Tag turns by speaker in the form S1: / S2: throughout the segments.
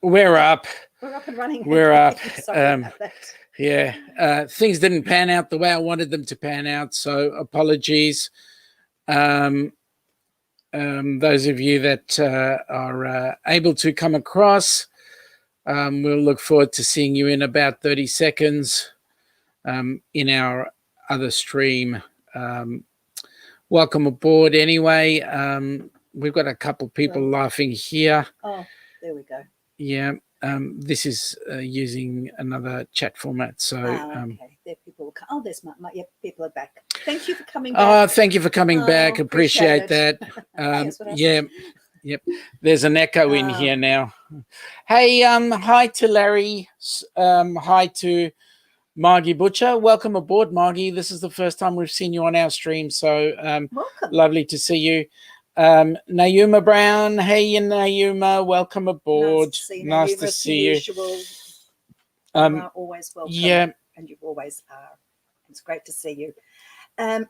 S1: We're up.
S2: We're up and running.
S1: We're up.
S2: Sorry about that.
S1: Yeah, things didn't pan out the way I wanted them to pan out, so apologies. Those of you that are able to come across, we'll look forward to seeing you in about 30 seconds in our other stream. Welcome aboard anyway. We've got a couple people laughing here.
S2: Oh, there we go.
S1: Yeah. This is using another chat format. So,
S2: okay. There people. Oh, there's my people are back. Thank you for coming back.
S1: Oh, thank you for coming back. Appreciate that. Yep. There's an echo in here now. Hey, hi to Larry. Hi to Margie Butcher. Welcome aboard, Margie. This is the first time we've seen you on our stream. So,
S2: welcome.
S1: Lovely to see you. Nayuma Brown, hey Nayuma, welcome aboard.
S2: Nice to see you. You are always welcome.
S1: Yeah,
S2: and you always are. It's great to see you.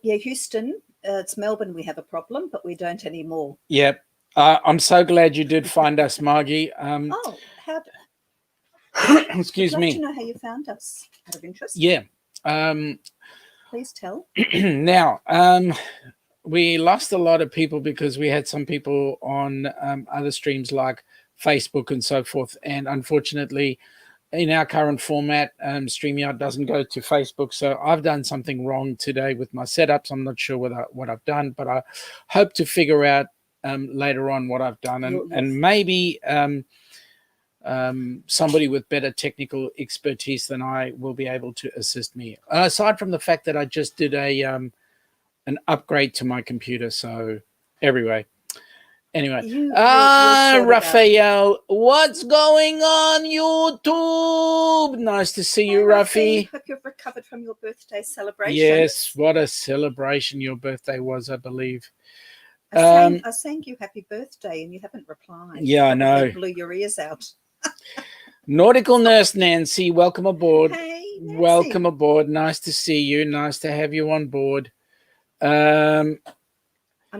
S2: Houston, it's Melbourne. We have a problem, but we don't anymore.
S1: Yep. I'm so glad you did find us, Margie. Excuse me.
S2: I'd like to know how you found us. Out of interest.
S1: Yeah.
S2: Please tell.
S1: Now, we lost a lot of people because we had some people on other streams like Facebook and so forth. And unfortunately, in our current format, StreamYard doesn't go to Facebook. So I've done something wrong today with my setups. I'm not sure what I've done, but I hope to figure out later on what I've done. And maybe somebody with better technical expertise than I will be able to assist me. Aside from the fact that I just did an upgrade to my computer. So anyway, Raphael, what's going on YouTube? Nice to see you, Rafi.
S2: Hope you've recovered from your birthday celebration.
S1: Yes, what a celebration your birthday was, I believe.
S2: I sang you happy birthday and you haven't replied.
S1: Yeah, I know.
S2: Blew your ears out.
S1: Nautical Nurse Nancy, welcome aboard.
S2: Hey, Nancy.
S1: Welcome aboard. Nice to see you. Nice to have you on board.
S2: I'm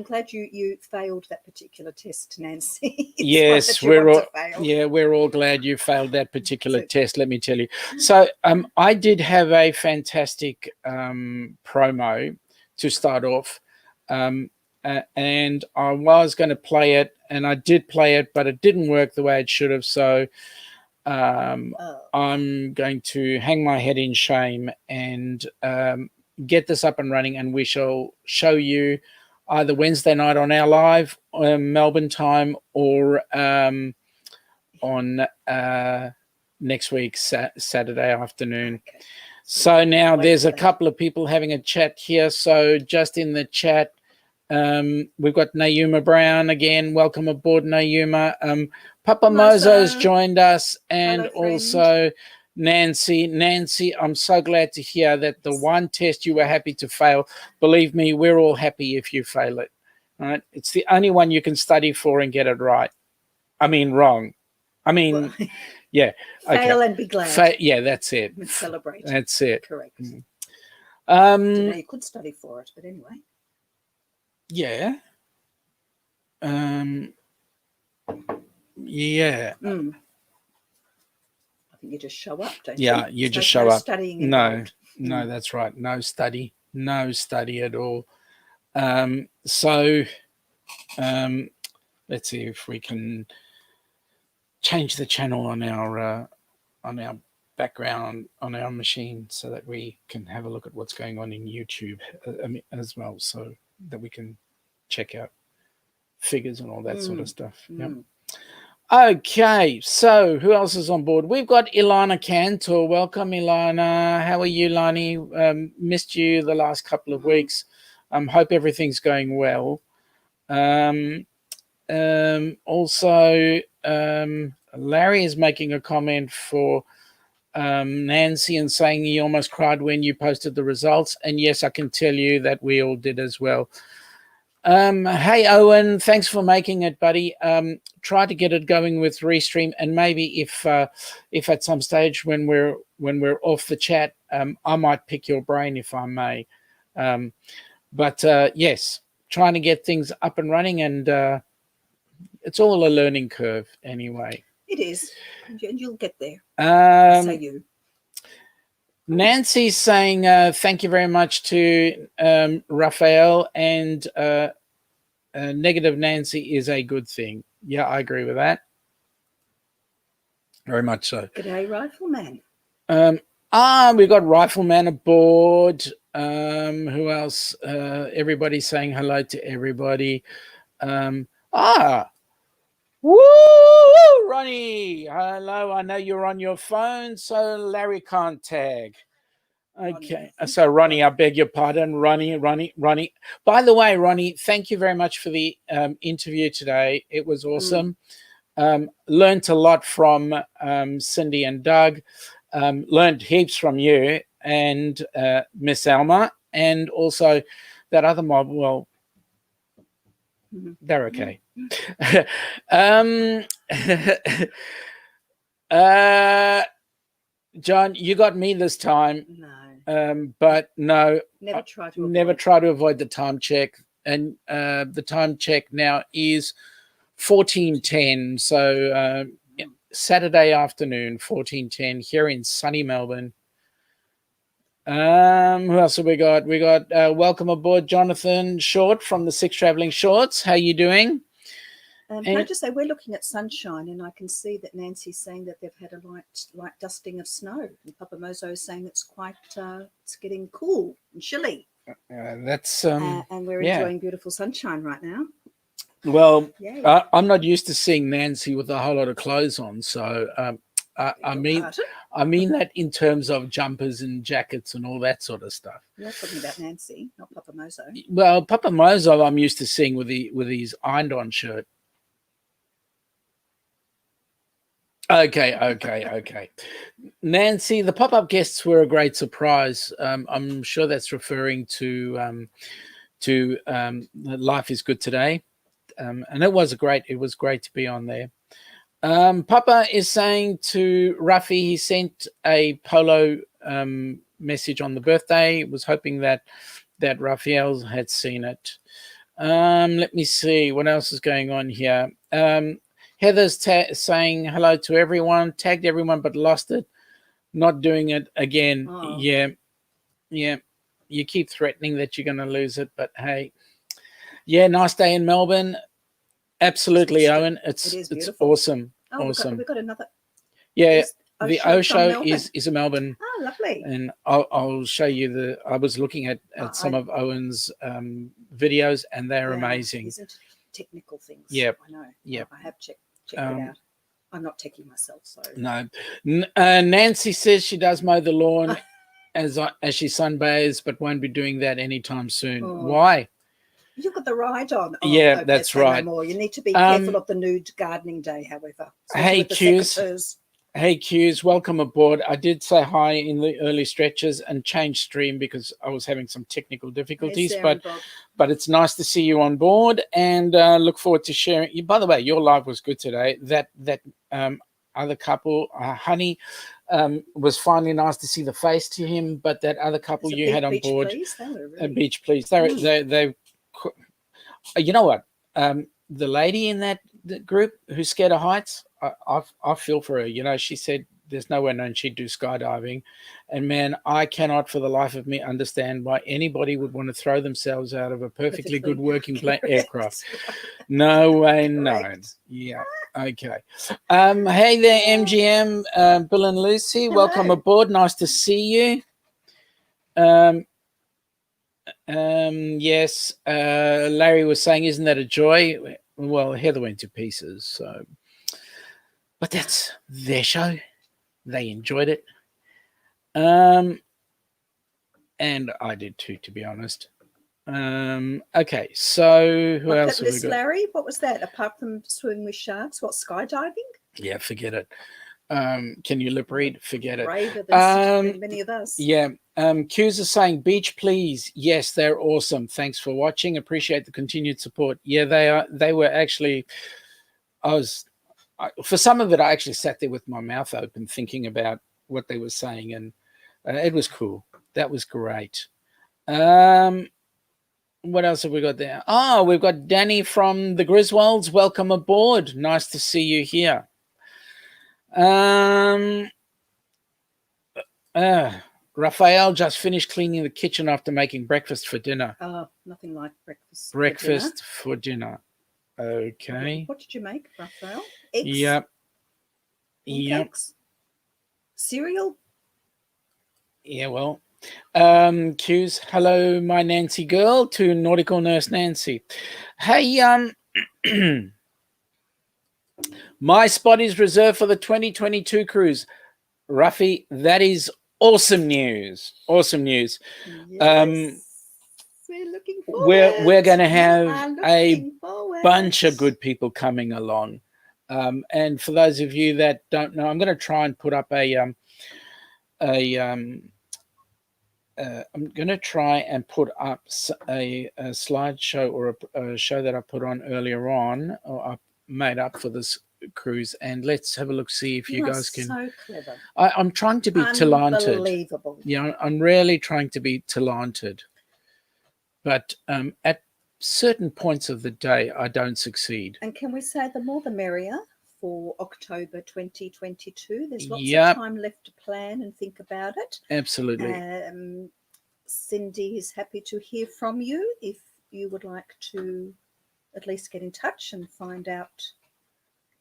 S2: glad you failed that particular test, Nancy.
S1: Yes, we're all glad you failed that particular test, let me tell you. So I did have a fantastic promo to start off, and I was going to play it, and I did play it, but it didn't work the way it should have. So I'm going to hang my head in shame and get this up and running, and we shall show you either Wednesday night on our live Melbourne time or on next week Saturday afternoon. Okay. So now there's a couple of people having a chat here. So just in the chat, we've got Nayuma Brown again. Welcome aboard, Nayuma. Papa Mozo's joined us, and also Nancy, I'm so glad to hear that the one test you were happy to fail. Believe me, we're all happy if you fail it. Right? It's the only one you can study for and get it right. I mean, wrong. I mean, yeah. Okay.
S2: Fail and be glad.
S1: Yeah, that's it.
S2: And celebrate.
S1: That's it.
S2: Correct.
S1: You
S2: could study for it, but anyway.
S1: Yeah. Yeah.
S2: You just show up, don't
S1: you? Yeah, you just show up.
S2: Studying
S1: involved. No, that's right. No study at all. So let's see if we can change the channel on our background on our machine so that we can have a look at what's going on in YouTube as well, so that we can check out figures and all that sort of stuff. Yep. Okay, so who else is on board? We've got Ilana Cantor. Welcome, Ilana. How are you, Lani? Missed you the last couple of weeks. Hope everything's going well. Also, Larry is making a comment for Nancy and saying he almost cried when you posted the results. And yes, I can tell you that we all did as well. Hey Owen, thanks for making it, buddy. Try to get it going with Restream, and maybe if at some stage when we're off the chat, I might pick your brain if I may. But yes, trying to get things up and running, and it's all a learning curve anyway.
S2: It is, and you'll get there. Say you.
S1: Nancy's saying thank you very much to Raphael, and negative Nancy is a good thing. Yeah, I agree with that. Very much so.
S2: G'day, Rifleman.
S1: We got Rifleman aboard. Who else? Everybody's saying hello to everybody. Woo, Ronnie. Hello. I know you're on your phone, so Larry can't tag. Okay. So Ronnie, I beg your pardon. Ronnie. By the way, Ronnie, thank you very much for the interview today. It was awesome. Learned a lot from Cindy and Doug. Learned heaps from you and Miss Alma, and also that other mob. Well, they're okay. John, you got me this time.
S2: No.
S1: But no.
S2: Never
S1: try to avoid the time check. And the time check now is 14:10. So Saturday afternoon, 14:10 here in sunny Melbourne. Who else have we got? We got welcome aboard, Jonathan Short from the Six Traveling Shorts. How you doing?
S2: Can I just say we're looking at sunshine, and I can see that Nancy's saying that they've had a light dusting of snow, and Papa Mozo is saying it's quite it's getting cool and chilly.
S1: That's
S2: and we're enjoying beautiful sunshine right now.
S1: Well, I'm not used to seeing Nancy with a whole lot of clothes on, so I mean that in terms of jumpers and jackets and all that sort of stuff.
S2: You're talking about Nancy, not Papa Mozo.
S1: Well, Papa Mozo, I'm used to seeing with his ironed-on shirt. Okay. Nancy, the pop-up guests were a great surprise. I'm sure that's referring to Life is Good Today. And it was great to be on there. Papa is saying to Ruffy, he sent a polo message on the birthday. Was hoping that Raphael had seen it. Let me see what else is going on here. Heather's saying hello to everyone, tagged everyone but lost it. Not doing it again.
S2: Oh.
S1: Yeah. You keep threatening that you're going to lose it, but hey. Yeah, nice day in Melbourne. Absolutely, Owen. It's awesome.
S2: Oh,
S1: awesome.
S2: We've got another.
S1: Yeah, the O Show is a Melbourne.
S2: Oh, lovely.
S1: And I'll show you I was looking at some of Owen's videos, and they're amazing.
S2: He's into technical things.
S1: Yeah.
S2: I know.
S1: Yeah.
S2: I have checked it out. I'm not techie myself, so.
S1: No. Nancy says she does mow the lawn as she sunbathes, but won't be doing that anytime soon.
S2: Oh.
S1: Why?
S2: You've got the ride on. Oh,
S1: yeah,
S2: okay,
S1: that's right.
S2: No more. You need to be careful of the nude gardening day, however.
S1: Hey, Q's. Hey, Q's, welcome aboard. I did say hi in the early stretches and change stream because I was having some technical difficulties, but it's nice to see you on board, and look forward to sharing. By the way, your live was good today. That other couple, Honey, was finally nice to see the face to him, but that other couple you had on board, Beach Please, they you know what? The lady in that group who's scared of heights, I feel for her. You know, she said there's nowhere known she'd do skydiving. And, man, I cannot for the life of me understand why anybody would want to throw themselves out of a perfectly good working aircraft. No way known. Yeah, okay. Hey there, MGM, Bill and Lucy. Hello. Welcome aboard. Nice to see you. Yes, Larry was saying, isn't that a joy? Well, Heather went to pieces, so, but that's their show. They enjoyed it, and I did too, to be honest. Okay, so who else have we got?
S2: Larry, what was that? Apart from swimming with sharks, what, skydiving?
S1: Yeah, forget it. Can you lip read? Forget it.
S2: Braver than many of us.
S1: Yeah. Q's are saying, Beach Please. Yes, they're awesome. Thanks for watching. Appreciate the continued support. Yeah, they are. They were actually, for some of it, I actually sat there with my mouth open thinking about what they were saying, and it was cool. That was great. What else have we got there? Oh, we've got Danny from the Griswolds. Welcome aboard. Nice to see you here. Raphael just finished cleaning the kitchen after making breakfast for dinner.
S2: Oh, nothing like breakfast.
S1: Breakfast for dinner. Okay.
S2: What did you make, Raphael? Eggs?
S1: Yep.
S2: Pancakes? Cereal?
S1: Yeah, well. Q's, hello, my Nancy girl, to Nautical Nurse Nancy. Hey, my spot is reserved for the 2022 cruise. Ruffy, that is awesome news. Awesome news.
S2: Yes. We're looking forward.
S1: We're going to have a bunch of good people coming along. And for those of you that don't know, I'm going to try and put up I'm going to try and put up a slideshow or a show that I put on earlier on, or I made up for this cruise, and let's have a look, see if you guys can.
S2: So clever.
S1: I'm trying to be talented.
S2: Unbelievable.
S1: Yeah, I'm really trying to be talented, but at certain points of the day, I don't succeed.
S2: And can we say the more the merrier for October 2022? There's lots of time left to plan and think about it.
S1: Absolutely.
S2: Cindy is happy to hear from you if you would like to at least get in touch and find out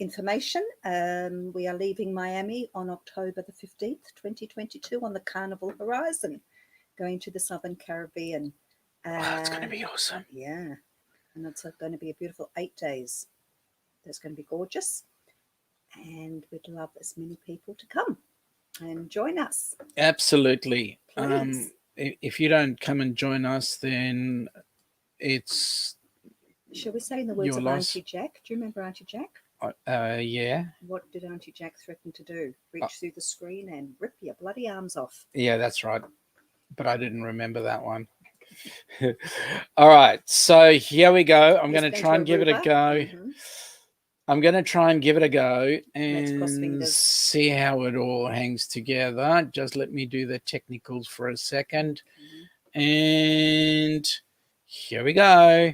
S2: information. We are leaving Miami on October the 15th, 2022 on the Carnival Horizon, going to the Southern Caribbean.
S1: It's going to be awesome.
S2: Yeah. And it's going to be a beautiful 8 days. It's going to be gorgeous. And we'd love as many people to come and join us.
S1: Absolutely.
S2: Please.
S1: If you don't come and join us, then it's...
S2: Shall we say in the words of Auntie Jack? Do you remember Auntie Jack?
S1: Yeah.
S2: What did Auntie Jack threaten to do? Reach through the screen and rip your bloody arms off.
S1: Yeah, that's right. But I didn't remember that one. All right. So here we go. I'm going to try and give it a go.
S2: Mm-hmm.
S1: I'm going to try and give it a go and see how it all hangs together. Just let me do the technicals for a second. Mm-hmm. And here we go.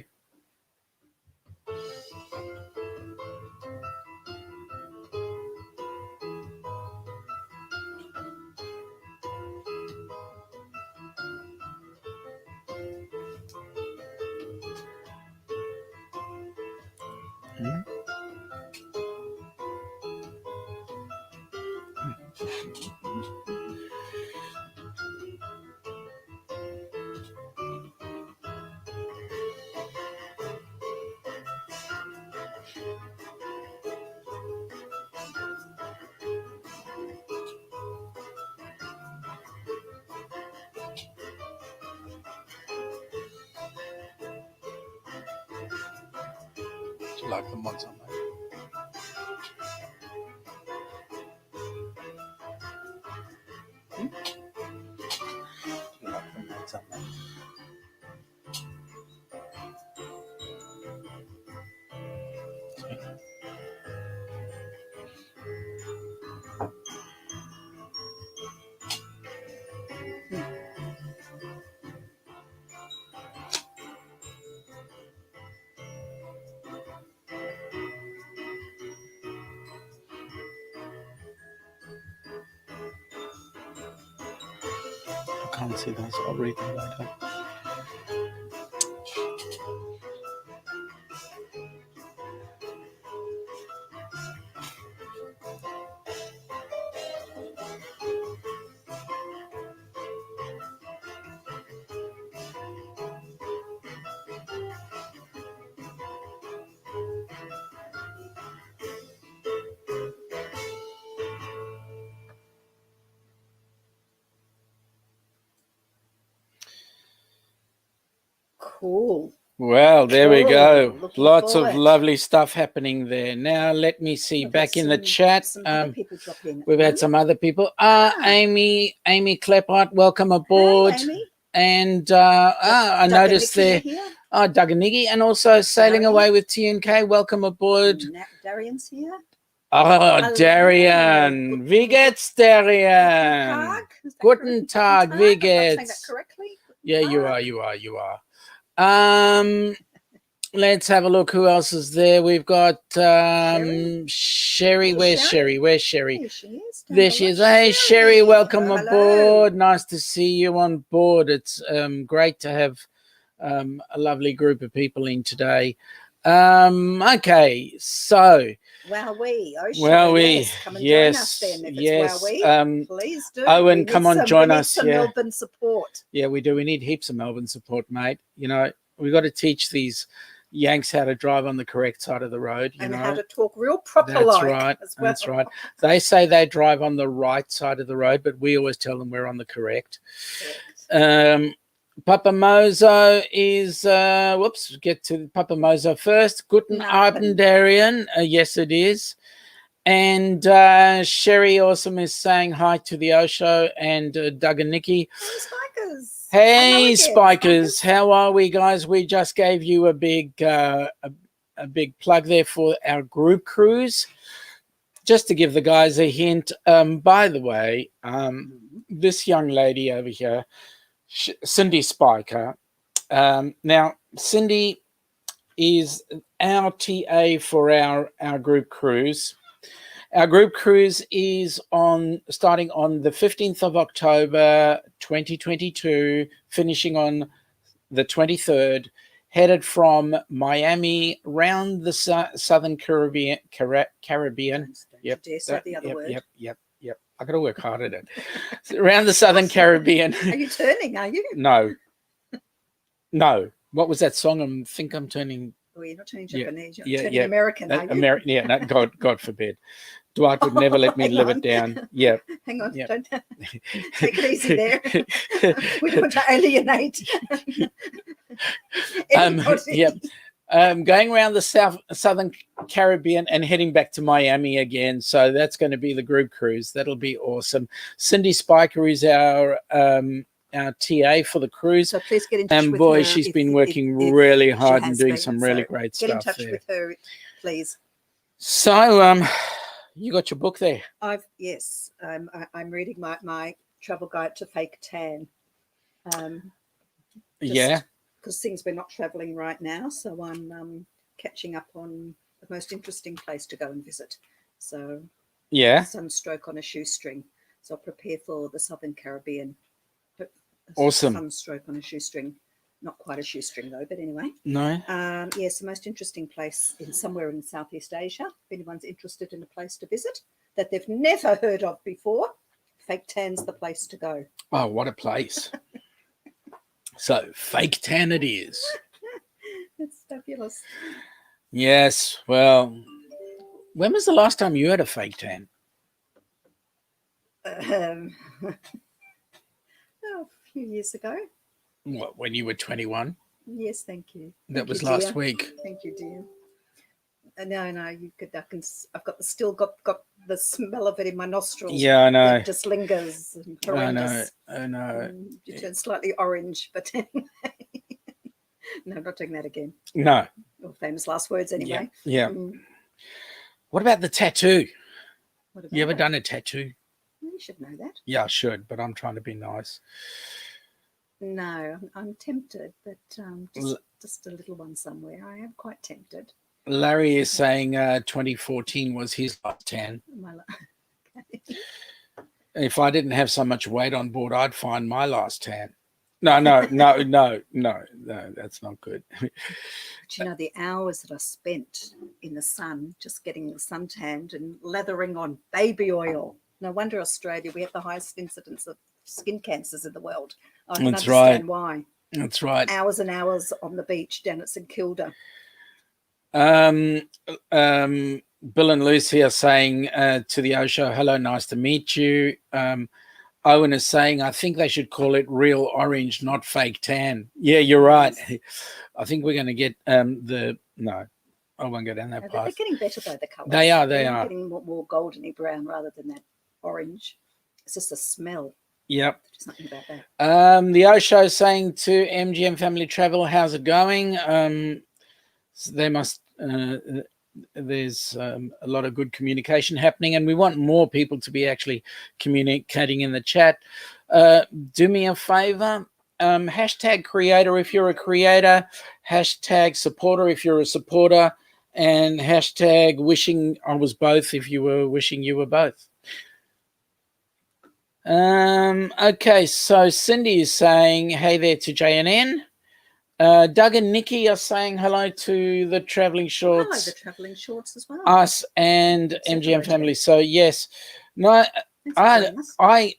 S1: Do you like the mods on that? I can't see those. I'll read them later.
S2: Cool.
S1: Well, there we go. Lots of lovely stuff happening there. Now, let me see. Back in the chat, we've had some other people. Amy Kleppert, welcome aboard.
S2: Hey, Amy.
S1: And I noticed there, Doug and Niggy, and also Sailing Away with TNK, welcome aboard.
S2: Darian's here.
S1: Oh, Darian. Wie geht's, Darian? Guten Tag, wie geht's?
S2: Am I saying that correctly?
S1: Yeah, you are. let's have a look. Who else is there? We've got
S2: Sherry.
S1: Sherry.
S2: Hey,
S1: Where's
S2: Sherry.
S1: Sherry? Where's Sherry?
S2: There she is. down
S1: There
S2: the
S1: she is.
S2: right.
S1: Hey, Sherry, welcome
S2: Hello.
S1: aboard. Nice to see you on board. It's great to have a lovely group of people in today. Okay, so
S2: Wowee. Oh,
S1: Wowee.
S2: yes. Come and join us then. If
S1: Yes.
S2: it's Wowee, please do.
S1: Owen,
S2: We need
S1: come on, join
S2: we need
S1: us.
S2: some
S1: Yeah.
S2: Melbourne support.
S1: Yeah, we do. We need heaps of Melbourne support, mate. You know, we've got to teach these Yanks how to drive on the correct side of the road. You
S2: And
S1: know,
S2: how to talk real proper
S1: that's
S2: like
S1: right.
S2: as well.
S1: That's right. They say they drive on the right side of the road, but we always tell them we're on the correct. Papa Mozo is whoops, get to Papa Mozo first. Guten Abend, Darian. Yes, it is. And Sherry Awesome is saying hi to the Osho and Doug and Nikki.
S2: Hey, Spikers.
S1: Hey, Spikers. How are we, guys? We just gave you a big plug there for our group cruise. Just to give the guys a hint, by the way, this young lady over here, Cindy Spiker. Now, Cindy is our TA for our group cruise. Our group cruise is starting on the 15th of October, 2022, finishing on the 23rd, headed from Miami round the Southern Caribbean. Yep.
S2: The other word.
S1: Yep. I got to work hard at it. Around the Southern Caribbean.
S2: Are you turning? Are you?
S1: No. What was that song? I think I'm turning.
S2: Oh, you're not turning Japanese. You're turning American, are you?
S1: American. Yeah. No, God forbid. Dwight would never let me live it down. Yeah.
S2: Hang on. Yep. Don't take it easy there. We don't want to alienate.
S1: Yep. Going around the Southern Caribbean and heading back to Miami again. So that's going to be the group cruise. That'll be awesome. Cindy Spiker is our TA for the cruise.
S2: So please get in touch with her.
S1: And boy, she's been working really hard and doing some really great stuff.
S2: Get in touch with her, please.
S1: So, you got your book there?
S2: Yes. I'm reading my travel guide to fake tan.
S1: Yeah.
S2: Because we're not traveling right now, so I'm catching up on the most interesting place to go and visit. So
S1: yeah,
S2: sunstroke on a shoestring. So I'll prepare for the Southern Caribbean.
S1: Awesome.
S2: Sunstroke on a shoestring. Not quite a shoestring though, but anyway.
S1: No.
S2: Yes, the most interesting place somewhere in Southeast Asia. If anyone's interested in a place to visit that they've never heard of before, Fake Tan's the place to go.
S1: Oh, what a place. So, Fake Tan it is.
S2: It's fabulous.
S1: Yes. Well, when was the last time you had a fake tan?
S2: A few years ago.
S1: What, when you were 21?
S2: Yes, thank you.
S1: That was last week.
S2: Thank you, dear. No, you could. I've still got the smell of it in my nostrils.
S1: Yeah, I know.
S2: It just lingers. And horrendous.
S1: I know.
S2: You turn slightly orange, but anyway. No, I'm not doing that again.
S1: No.
S2: Or famous last words, anyway.
S1: Yeah. What about the tattoo? You ever done a tattoo?
S2: You should know that.
S1: Yeah, I should, but I'm trying to be nice.
S2: No, I'm tempted, but just a little one somewhere. I am quite tempted.
S1: Larry is saying 2014 was his last tan. If I didn't have so much weight on board, I'd find my last tan. No, that's not good.
S2: But you know, the hours that I spent in the sun, just getting the suntanned and lathering on baby oil. No wonder Australia, we have the highest incidence of skin cancers in the world. I can understand why.
S1: That's right.
S2: Hours and hours on the beach down at St Kilda.
S1: Bill and Lucy are saying to the Osho, hello, nice to meet you. Owen is saying, I think they should call it real orange, not fake tan. Yeah, you're right. I think we're going to get no, I won't go down that path.
S2: They're getting better though, the colours.
S1: They are.
S2: They're getting more goldeny brown rather than that orange. It's just a smell.
S1: Yep.
S2: There's nothing about that.
S1: The Osho saying to MGM Family Travel, how's it going? They must... there's a lot of good communication happening, and we want more people to be actually communicating in the chat. Do me a favor, hashtag creator if you're a creator, hashtag supporter if you're a supporter, and hashtag wishing I was both if you were wishing you were both. Okay, so Cindy is saying hey there to JNN. Doug and Nikki are saying hello to the Travelling Shorts.
S2: Hello, the Travelling Shorts as well.
S1: Us and MGM family. So yes, no, I,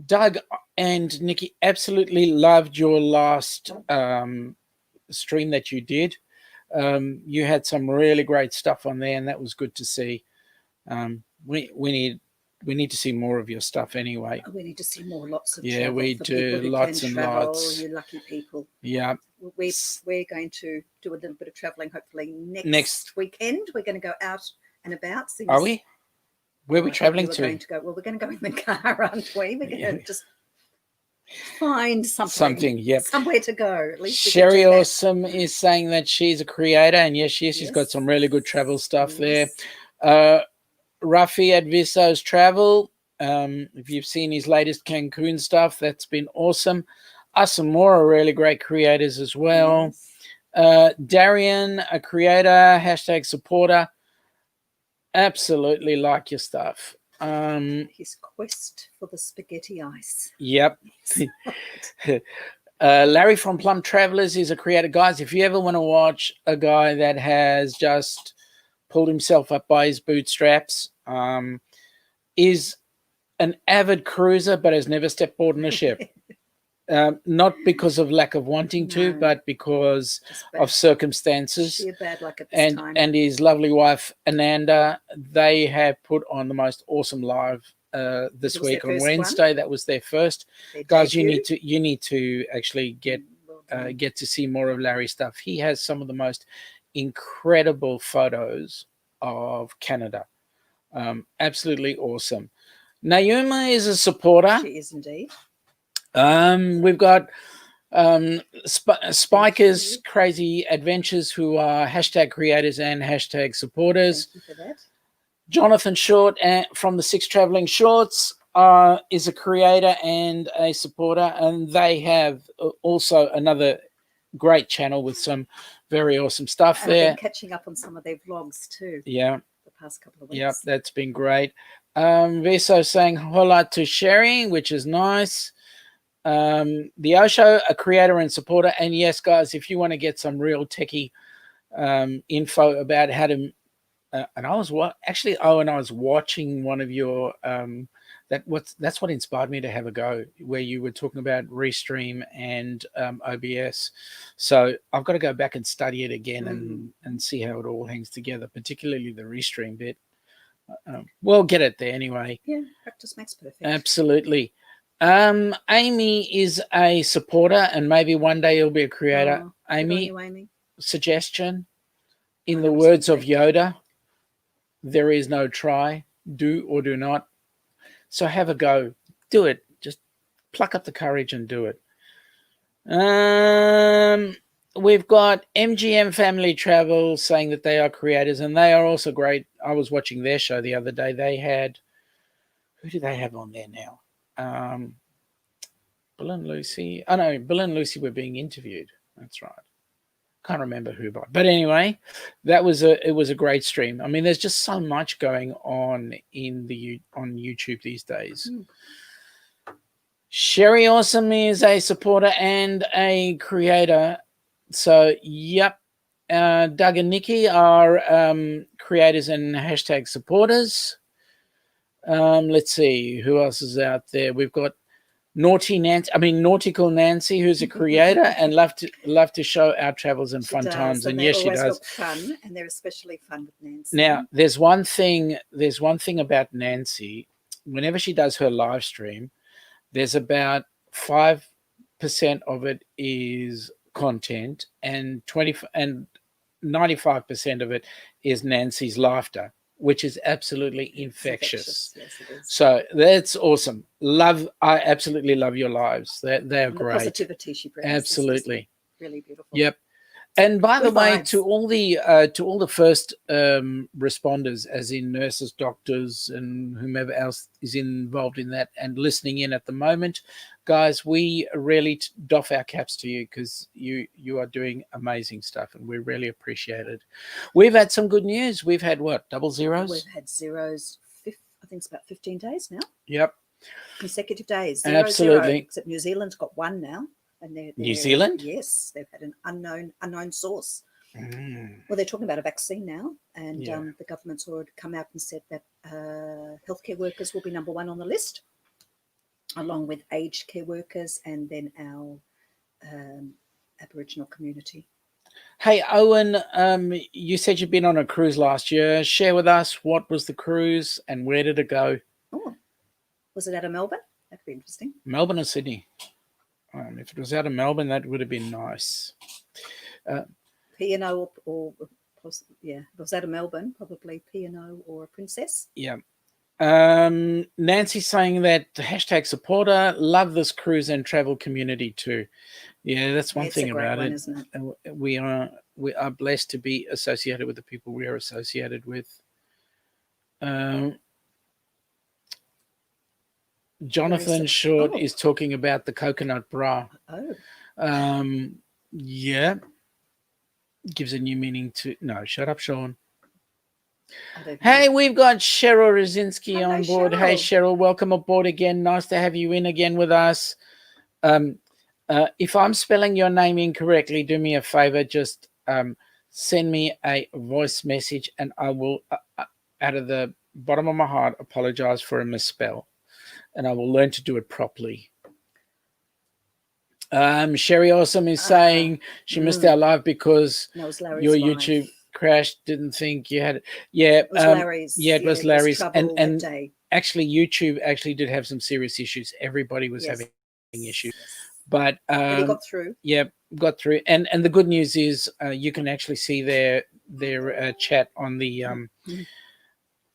S1: Doug and Nikki absolutely loved your last stream that you did. You had some really great stuff on there, and that was good to see. We need to see more of your stuff anyway.
S2: We need to see more, lots of
S1: travel. We do, lots and
S2: travel,
S1: lots.
S2: You lucky people.
S1: Yeah.
S2: We're going to do a little bit of travelling hopefully next weekend. We're going to go out and about.
S1: Are we? Where are we travelling to?
S2: We're going to go in the car, aren't we? We're going to just find something.
S1: Yep.
S2: Somewhere to go. At least
S1: Sherry Awesome is saying that she's a creator, and yes, she is. She's got some really good travel stuff there. Ruffy at Visso's Travel. If you've seen his latest Cancun stuff, that's been awesome. Us and more are really great creators as well. Darian, a creator, hashtag supporter. Absolutely like your stuff.
S2: His quest for the spaghetti ice.
S1: Yep. Larry from Plum Travelers is a creator. Guys, if you ever want to watch a guy that has just pulled himself up by his bootstraps, is an avid cruiser but has never stepped board on a ship. Not because of lack of wanting to, but because of circumstances.
S2: Sheer bad luck at this time.
S1: And his lovely wife Ananda, they have put on the most awesome live this week on Wednesday. That was their first. Guys, you need to actually get to see more of Larry's stuff. He has some of the most incredible photos of Canada. Absolutely awesome. Naima is a supporter.
S2: She is indeed.
S1: We've got Spiker's Crazy Adventures, who are hashtag creators and hashtag supporters.
S2: Thank you for that.
S1: Jonathan Short from the Six Travelling Shorts is a creator and a supporter, and they have also another great channel with some very awesome stuff there.
S2: I've been catching up on some of their vlogs too.
S1: Yeah.
S2: The past couple of weeks.
S1: Yep, that's been great. Viso saying hola to Sherry, which is nice. The Osho, a creator and supporter. And yes, guys, if you want to get some real techie info about how to, and I was watching one of your that's what inspired me to have a go, where you were talking about Restream and OBS. So I've got to go back and study it again and see how it all hangs together, particularly the Restream bit. We'll get it there anyway.
S2: Yeah, practice makes perfect.
S1: Absolutely. Amy is a supporter, and maybe one day you'll be a creator. Amy, suggestion, in the words of Yoda, there is no try, do or do not. So have a go, do it. Just pluck up the courage and do it. We've got MGM Family Travel saying that they are creators, and they are also great. I was watching their show the other day. They had, who do they have on there now? Bill and Lucy. Oh no, Bill and Lucy were being interviewed. That's right. Can't remember who by. But anyway, it was a great stream. I mean, there's just so much going on on YouTube these days. Sherry Awesome is a supporter and a creator. So yep. Doug and Nikki are creators and hashtag supporters. Let's see who else is out there. We've got Nautical Nancy, who's a creator and love to show our travels and fun times. And yes, she does.
S2: Fun, and they're especially fun with Nancy.
S1: Now, there's one thing about Nancy. Whenever she does her live stream, there's about 5% of it is content, and 95% of it is Nancy's laughter, which is absolutely infectious.
S2: Yes, it is.
S1: So that's awesome. I absolutely love your lives. They are great.
S2: The positivity she brings.
S1: Absolutely.
S2: Really beautiful.
S1: Yep. And by the
S2: Good
S1: way,
S2: vibes.
S1: to all the first responders, as in nurses, doctors, and whomever else is involved in that and listening in at the moment, guys, we really doff our caps to you, because you are doing amazing stuff, and we really appreciate it. We've had some good news. We've had what, double zeros?
S2: We've had zeros. I think it's about 15 days now.
S1: Yep,
S2: Consecutive days. 0,
S1: absolutely.
S2: 0, except New Zealand's got one now. And they're
S1: New Zealand?
S2: Yes, they've had an unknown source.
S1: Mm.
S2: Well, they're talking about a vaccine now, and
S1: Yeah.
S2: the government's already come out and said that healthcare workers will be number one on the list, along with aged care workers, and then our Aboriginal community.
S1: Hey, Owen, you said you'd been on a cruise last year. Share with us, what was the cruise and where did it go?
S2: Oh, was it out of Melbourne? That'd be interesting.
S1: Melbourne or Sydney? If it was out of Melbourne, that would have been nice.
S2: P&O or possibly, yeah, if it was out of Melbourne, probably P&O or a Princess.
S1: Yeah. Nancy saying that hashtag supporter, love this cruise and travel community too. Yeah, that's one thing about it.
S2: Isn't it?
S1: We are blessed to be associated with the people we are associated with. Jonathan Short is talking about the coconut bra.
S2: Oh.
S1: Yeah. Gives a new meaning to... No, shut up, Sean. Hey, we've got Cheryl Rosinski on board. Cheryl. Hey, Cheryl, welcome aboard again. Nice to have you in again with us. If I'm spelling your name incorrectly, do me a favor. Just send me a voice message and I will, out of the bottom of my heart, apologize for a misspell. And I will learn to do it properly. Sherry Awesome is saying she missed our live because your YouTube
S2: live.
S1: Crashed. Didn't think you had it. Yeah,
S2: it was Larry's.
S1: Yeah, it was Larry's. And
S2: day.
S1: Actually, YouTube actually did have some serious issues. Everybody was having issues, but
S2: he got through.
S1: Yeah, got through. And the good news is you can actually see their chat on the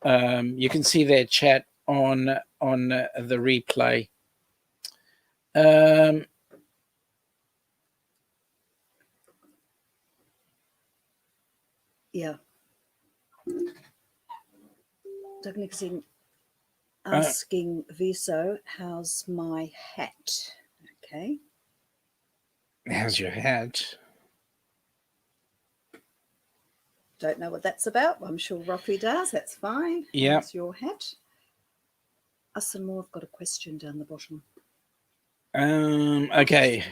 S1: you can see their chat on the replay.
S2: Yeah. Doug Nixon asking Viso, how's my hat? Okay.
S1: How's your hat?
S2: Don't know what that's about. I'm sure Roffy does. That's fine.
S1: Yeah.
S2: How's your hat? More, I've got a question down the bottom.
S1: Okay.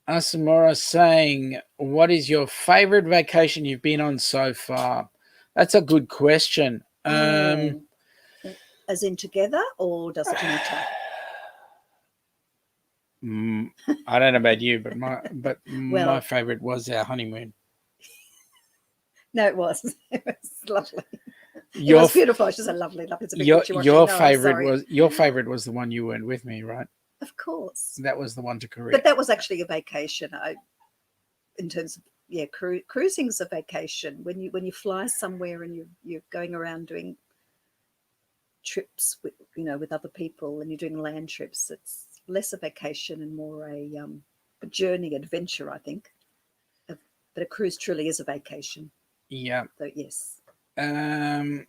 S1: Asamora saying, what is your favorite vacation you've been on so far? That's a good question.
S2: As in together, or does it matter?
S1: I don't know about you, but my favorite was our honeymoon.
S2: No, it was. It was lovely. It was beautiful. It's just a lovely. It's a big
S1: your favorite was the one you weren't with me, right?
S2: Of course.
S1: That was the one to Korea.
S2: But that was actually a vacation. In terms of cruising is a vacation. When you fly somewhere and you're going around doing trips with other people and you're doing land trips, it's less a vacation and more a journey adventure, I think. But a cruise truly is a vacation.
S1: Yeah.
S2: So yes.
S1: It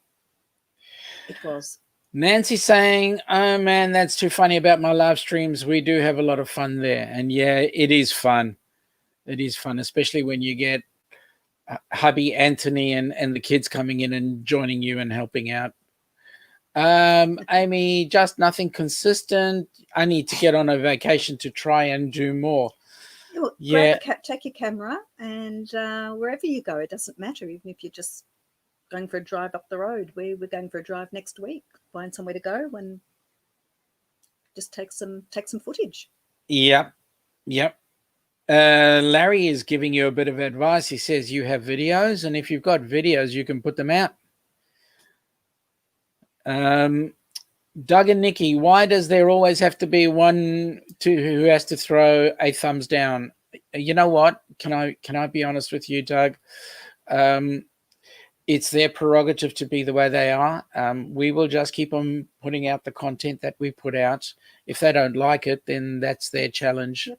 S2: was.
S1: Nancy saying, oh man, that's too funny about my live streams. We do have a lot of fun there. And yeah, it is fun. It is fun, especially when you get hubby Anthony and the kids coming in and joining you and helping out. Amy, just nothing consistent. I need to get on a vacation to try and do more.
S2: Well, take your camera and wherever you go, it doesn't matter, even if you're just going for a drive up the road. We're going for a drive next week. Find somewhere to go and just take some footage.
S1: Yep. Larry is giving you a bit of advice. He says you have videos, and if you've got videos, you can put them out. Doug and Nikki, why does there always have to be one who has to throw a thumbs down? You know what? Can I be honest with you, Doug? It's their prerogative to be the way they are. We will just keep on putting out the content that we put out. If they don't like it, then that's their challenge.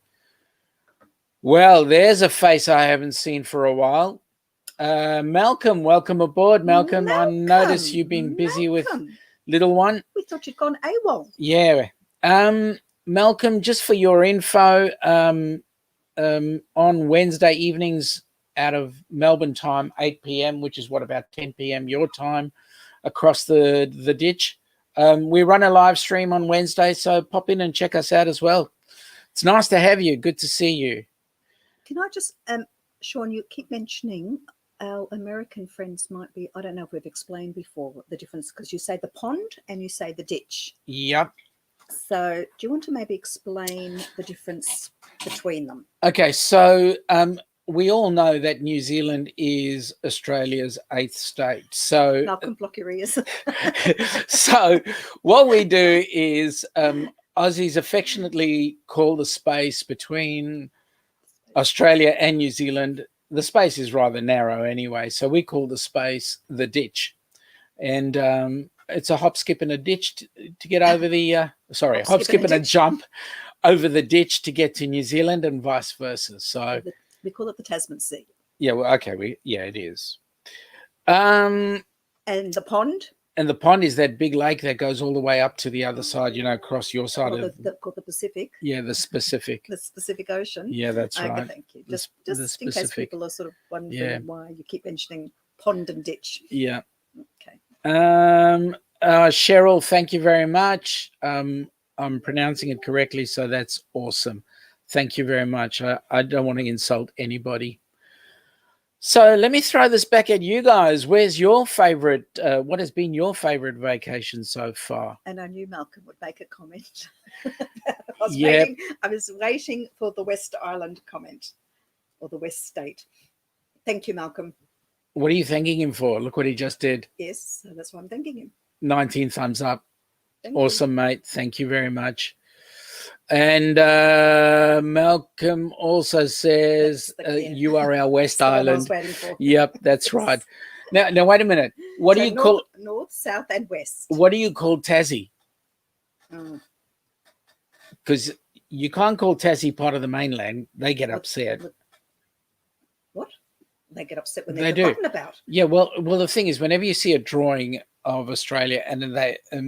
S1: Well, there's a face I haven't seen for a while. Malcolm, welcome aboard, Malcolm. I notice you've been busy with little one.
S2: We thought you'd gone AWOL.
S1: Yeah. Malcolm, just for your info, on Wednesday evenings out of Melbourne time, 8 p.m., which is about 10 p.m. your time, across the ditch. We run a live stream on Wednesday, so pop in and check us out as well. It's nice to have you. Good to see you.
S2: Can I just, Sean, you keep mentioning our American friends might be, I don't know if we've explained before the difference, because you say the pond and you say the ditch.
S1: Yep.
S2: So do you want to maybe explain the difference between them?
S1: Okay, so we all know that New Zealand is Australia's 8th state. So
S2: Malcolm, block your ears.
S1: So what we do is Aussies affectionately call the space between Australia and New Zealand. The space is rather narrow anyway, so we call the space the ditch. And it's a hop, skip and a ditch to get over the, hop, skip and a jump over the ditch to get to New Zealand and vice versa. So
S2: we call it the Tasman Sea.
S1: Yeah, well, okay, it is.
S2: And the pond?
S1: And the pond is that big lake that goes all the way up to the other side, across your side
S2: called the Pacific.
S1: Yeah, the Pacific.
S2: The Pacific Ocean.
S1: Yeah, that's right.
S2: Okay, thank you. Just in case people are sort of wondering why you keep mentioning pond and ditch.
S1: Yeah.
S2: Okay.
S1: Cheryl, thank you very much. I'm pronouncing it correctly, so that's awesome. Thank you very much. I don't want to insult anybody. So let me throw this back at you guys. Where's your favorite? What has been your favorite vacation so far?
S2: And I knew Malcolm would make a comment. I was waiting for the West Island comment, or the West State. Thank you, Malcolm.
S1: What are you thanking him for? Look what he just did.
S2: Yes, so that's why I'm thanking him.
S1: 19 thumbs up. Awesome, mate. Thank you very much. And Malcolm also says you are our West Island. Yep, that's right. Now wait a minute. What do you call
S2: north, south, and west?
S1: What do you call Tassie? Because you can't call Tassie part of the mainland. They get upset.
S2: What? They get upset when they're forgotten about.
S1: Yeah, well, the thing is, whenever you see a drawing of Australia and then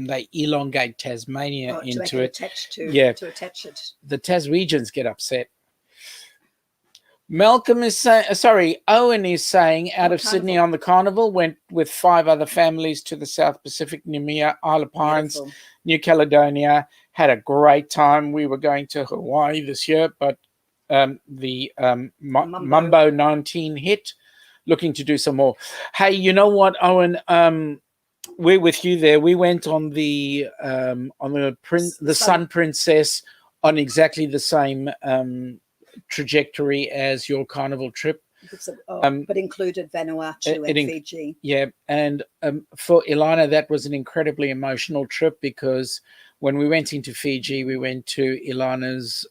S1: they elongate Tasmania into it,
S2: to attach it,
S1: the Taswegians get upset. Malcolm is saying, Owen is saying, out of Sydney on the Carnival, went with 5 other families to the South Pacific, Noumea, Isle of Pines, Beautiful. New Caledonia. Had a great time. We were going to Hawaii this year, but the Mumbo 19 hit. Looking to do some more. Hey, you know what, Owen? We're with you there. We went on the Sun Princess on exactly the same trajectory as your Carnival trip.
S2: But included Vanuatu and Fiji.
S1: Yeah, and for Ilana, that was an incredibly emotional trip because when we went into Fiji, we went to Ilana's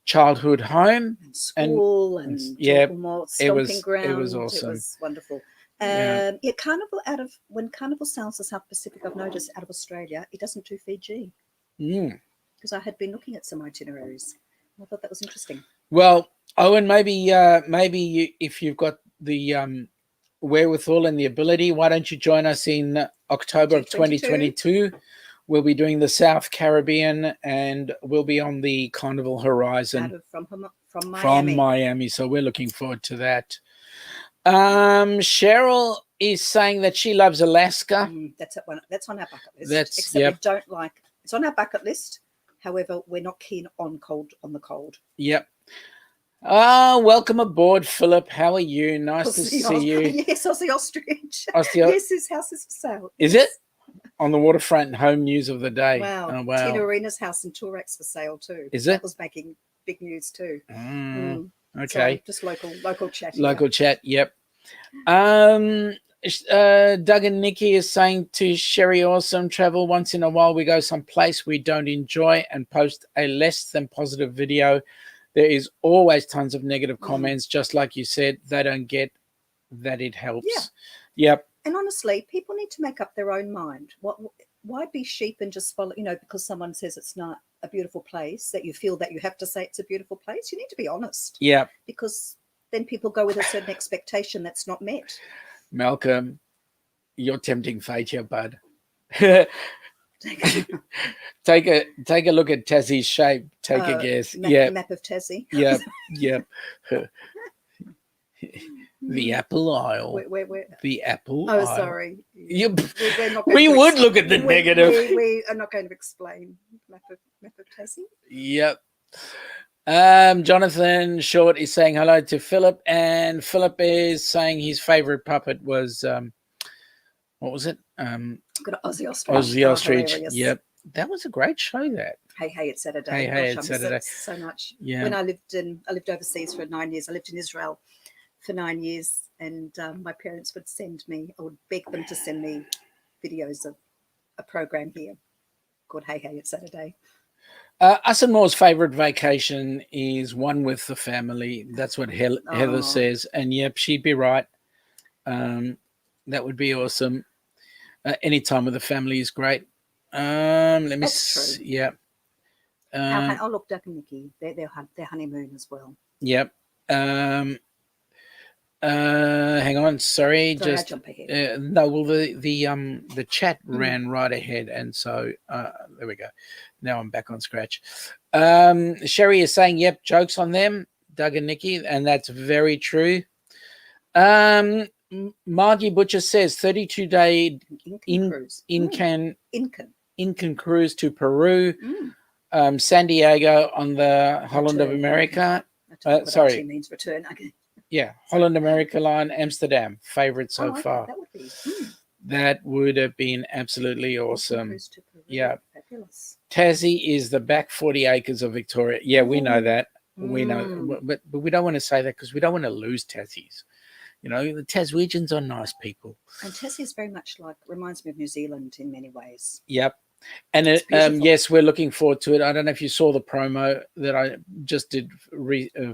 S1: childhood home
S2: and school and stomping ground.
S1: It was awesome.
S2: It was wonderful. Carnival when Carnival sails the South Pacific, I've noticed out of Australia, it doesn't do Fiji. Because I had been looking at some itineraries. I thought that was interesting.
S1: Well, Owen, maybe if you've got the wherewithal and the ability, why don't you join us in October of 2022? We'll be doing the South Caribbean and we'll be on the Carnival Horizon
S2: from Miami.
S1: From Miami, so we're looking forward to that. Cheryl is saying that she loves Alaska.
S2: That's on our bucket list. We don't like. It's on our bucket list. However, we're not keen on the cold.
S1: Yep. Welcome aboard, Philip. How are you? Nice to see you.
S2: Yes, Aussie Ostrich. Yes, his house is for sale.
S1: Is it? On the waterfront and home news of the day.
S2: Wow.
S1: Oh, wow.
S2: Tina Arena's house in Turex for sale too.
S1: Is it?
S2: That was making big news too.
S1: Okay.
S2: So just local chat.
S1: Local chat, yep. Doug and Nikki is saying to Sherry, awesome travel. Once in a while we go someplace we don't enjoy and post a less than positive video. There is always tons of negative comments. Just like you said, they don't get that it helps.
S2: Yeah.
S1: Yep.
S2: And honestly, people need to make up their own mind. Why be sheep and just follow, because someone says it's not a beautiful place, that you feel that you have to say it's a beautiful place, you need to be honest.
S1: Yeah.
S2: Because then people go with a certain expectation that's not met.
S1: Malcolm, you're tempting fate here, bud. Take a look at Tassie's shape. Take a guess.
S2: Map of Tassie.
S1: Yep. The apple aisle.
S2: Where?
S1: The apple
S2: Oh,
S1: aisle.
S2: sorry.
S1: We're
S2: not
S1: we would look at the negative.
S2: We are not going to explain map of Tassie.
S1: Yep. Jonathan Short is saying hello to Philip, and Philip is saying his favorite puppet was what was it?
S2: Got Aussie Ostrich.
S1: Aussie Ostrich.
S2: Hilarious.
S1: Yep. That was a great show, that.
S2: Hey, it's Saturday.
S1: Hey,
S2: Gosh,
S1: it's
S2: I miss
S1: Saturday.
S2: it so much.
S1: Yeah.
S2: When I lived overseas for 9 years. I lived in Israel for 9 years, and my parents would send me, I would beg them to send me videos of a program here called Hey, It's Saturday.
S1: Us and Moore's favorite vacation is one with the family. That's what Heather says. And yep, she'd be right. That would be awesome. Any time with the family is great. Let me
S2: That's true.
S1: Yeah.
S2: I'll look, Doug and Nikki. Their honeymoon as well.
S1: Yep. Hang on. Sorry,
S2: I'll jump ahead.
S1: No. Well, the chat ran right ahead, and so there we go. Now I'm back on scratch. Sherry is saying, "Yep, jokes on them, Doug and Nikki," and that's very true. Margie Butcher says 32-day Incan cruise to Peru, San Diego on the Holland of America. Sorry,
S2: means return. Okay.
S1: Yeah, Holland America line, Amsterdam. Favorite so far.
S2: That would be.
S1: That would have been absolutely awesome.
S2: Cruise to Peru.
S1: Yeah.
S2: Fabulous.
S1: Tassie is the back 40 acres of Victoria. Yeah, we know that. We know, but we don't want to say that because we don't want to lose Tassies. You know, the Taswegians are nice people.
S2: And Tassie is very much reminds me of New Zealand in many ways.
S1: Yep. And yes, we're looking forward to it. I don't know if you saw the promo that I just did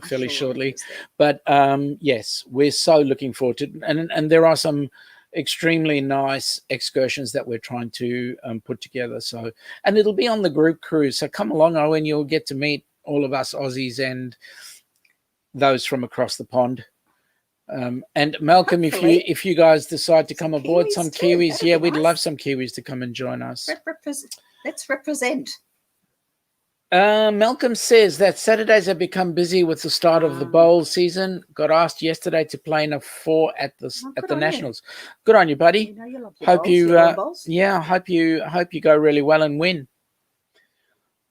S1: fairly shortly, but yes, we're so looking forward to it. And there are some extremely nice excursions that we're trying to put together. So, and it'll be on the group cruise. So come along, Owen. You'll get to meet all of us Aussies and those from across the pond. And Malcolm, if you guys decide to come aboard, some Kiwis, yeah, we'd love some Kiwis to come and join us.
S2: Let's represent.
S1: Malcolm says that Saturdays have become busy with the start of the bowl season. Got asked yesterday to play in a 4 at the Nationals. Good on you, buddy.
S2: You know you love
S1: hope
S2: bowls,
S1: you hope you go really well and win.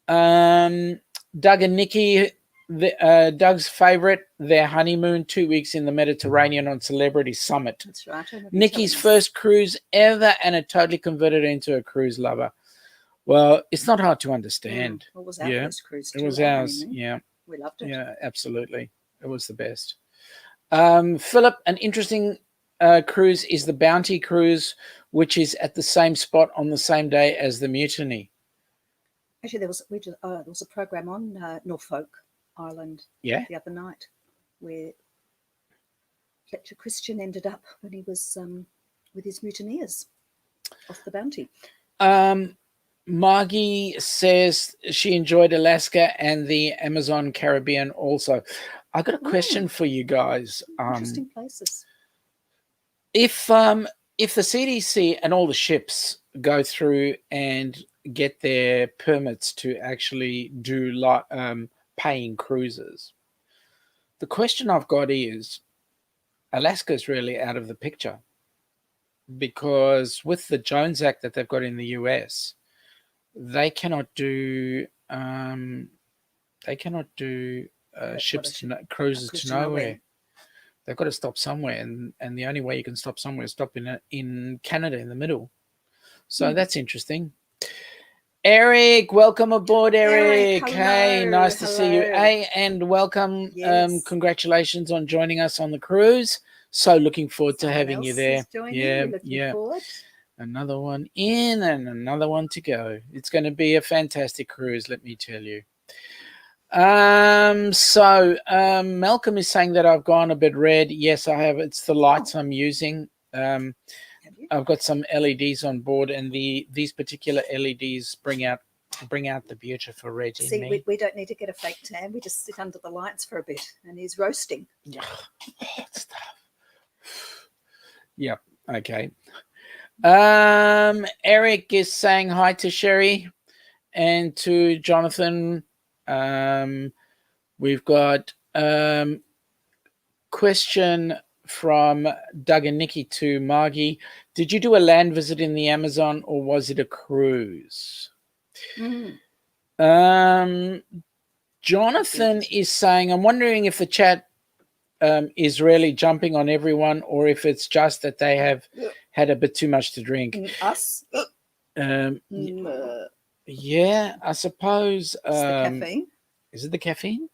S1: Doug and Nikki. Doug's favorite, their honeymoon, 2 weeks in the Mediterranean on Celebrity Summit.
S2: That's right.
S1: Nikki's first cruise ever, and it totally converted her into a cruise lover. Well, it's not hard to understand.
S2: It was our first cruise.
S1: It was ours. Yeah.
S2: We loved it.
S1: Yeah, absolutely. It was the best. Philip, an interesting cruise is the Bounty Cruise, which is at the same spot on the same day as the Mutiny.
S2: Actually, there was a program on Norfolk Island the other night where Fletcher Christian ended up when he was with his mutineers off the Bounty.
S1: Margie says she enjoyed Alaska and the Amazon Caribbean also. I got a question for you guys.
S2: Interesting places.
S1: If the CDC and all the ships go through and get their permits to actually do paying cruises, the question I've got is, Alaska's really out of the picture because with the Jones Act that they've got in the US, they cannot do ships cruises to nowhere. They've got to stop somewhere, and the only way you can stop somewhere is stop in Canada in the middle. So that's interesting. Eric, welcome aboard, Eric. Hey, nice to see you. Hey, and welcome.
S2: Yes.
S1: Congratulations on joining us on the cruise. So looking forward to having you there.
S2: Looking forward.
S1: Another one in and another one to go. It's going to be a fantastic cruise, let me tell you. Malcolm is saying that I've gone a bit red. Yes, I have. It's the lights I'm using. I've got some LEDs on board, and these particular LEDs bring out bring out the beautiful red in
S2: See,
S1: me.
S2: we don't need to get a fake tan. We just sit under the lights for a bit, and he's roasting.
S1: Hot stuff. Yep. Okay. Eric is saying hi to Sherry and to Jonathan. We've got question from Doug and Nikki to Margie. Did you do a land visit in the Amazon or was it a cruise? Jonathan is saying, I'm wondering if the chat is really jumping on everyone or if it's just that they have had a bit too much to drink.
S2: Us?
S1: Yeah, I suppose.
S2: It's the caffeine.
S1: Is it the caffeine?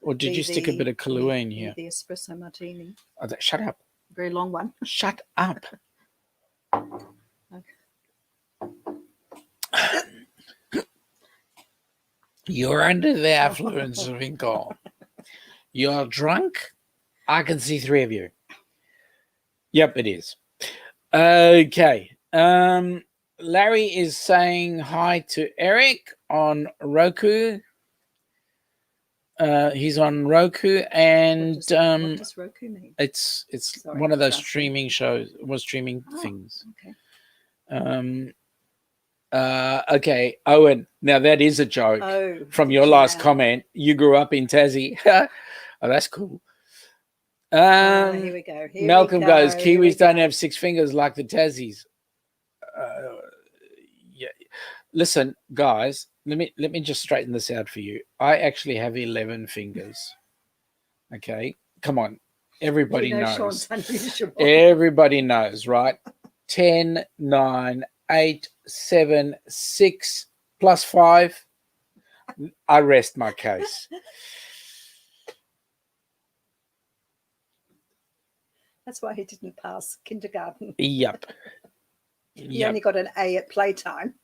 S1: Or did you stick a bit of Kahlua in here?
S2: The espresso martini.
S1: Oh, shut up.
S2: Very long one.
S1: Shut up. You're under the affluence of alcohol. You're drunk. I can see 3 of you. Yep, it is. Okay. Larry is saying hi to Eric on Roku. He's on Roku, and
S2: what does Roku mean?
S1: It's one of those streaming shows, streaming things.
S2: Okay.
S1: Okay, Owen. Now that is a joke from your last comment. You grew up in Tassie. Oh, that's cool.
S2: Here we go.
S1: Malcolm goes, Kiwis don't have 6 fingers like the Tassies. Yeah. Listen, guys, let me just straighten this out for you. I actually have 11 fingers. Okay, come on. Everybody knows. Everybody knows, right? 10, 9, 8, 7, 6 plus 5. I rest my case.
S2: That's why he didn't pass kindergarten.
S1: Yep.
S2: He only got an A at playtime.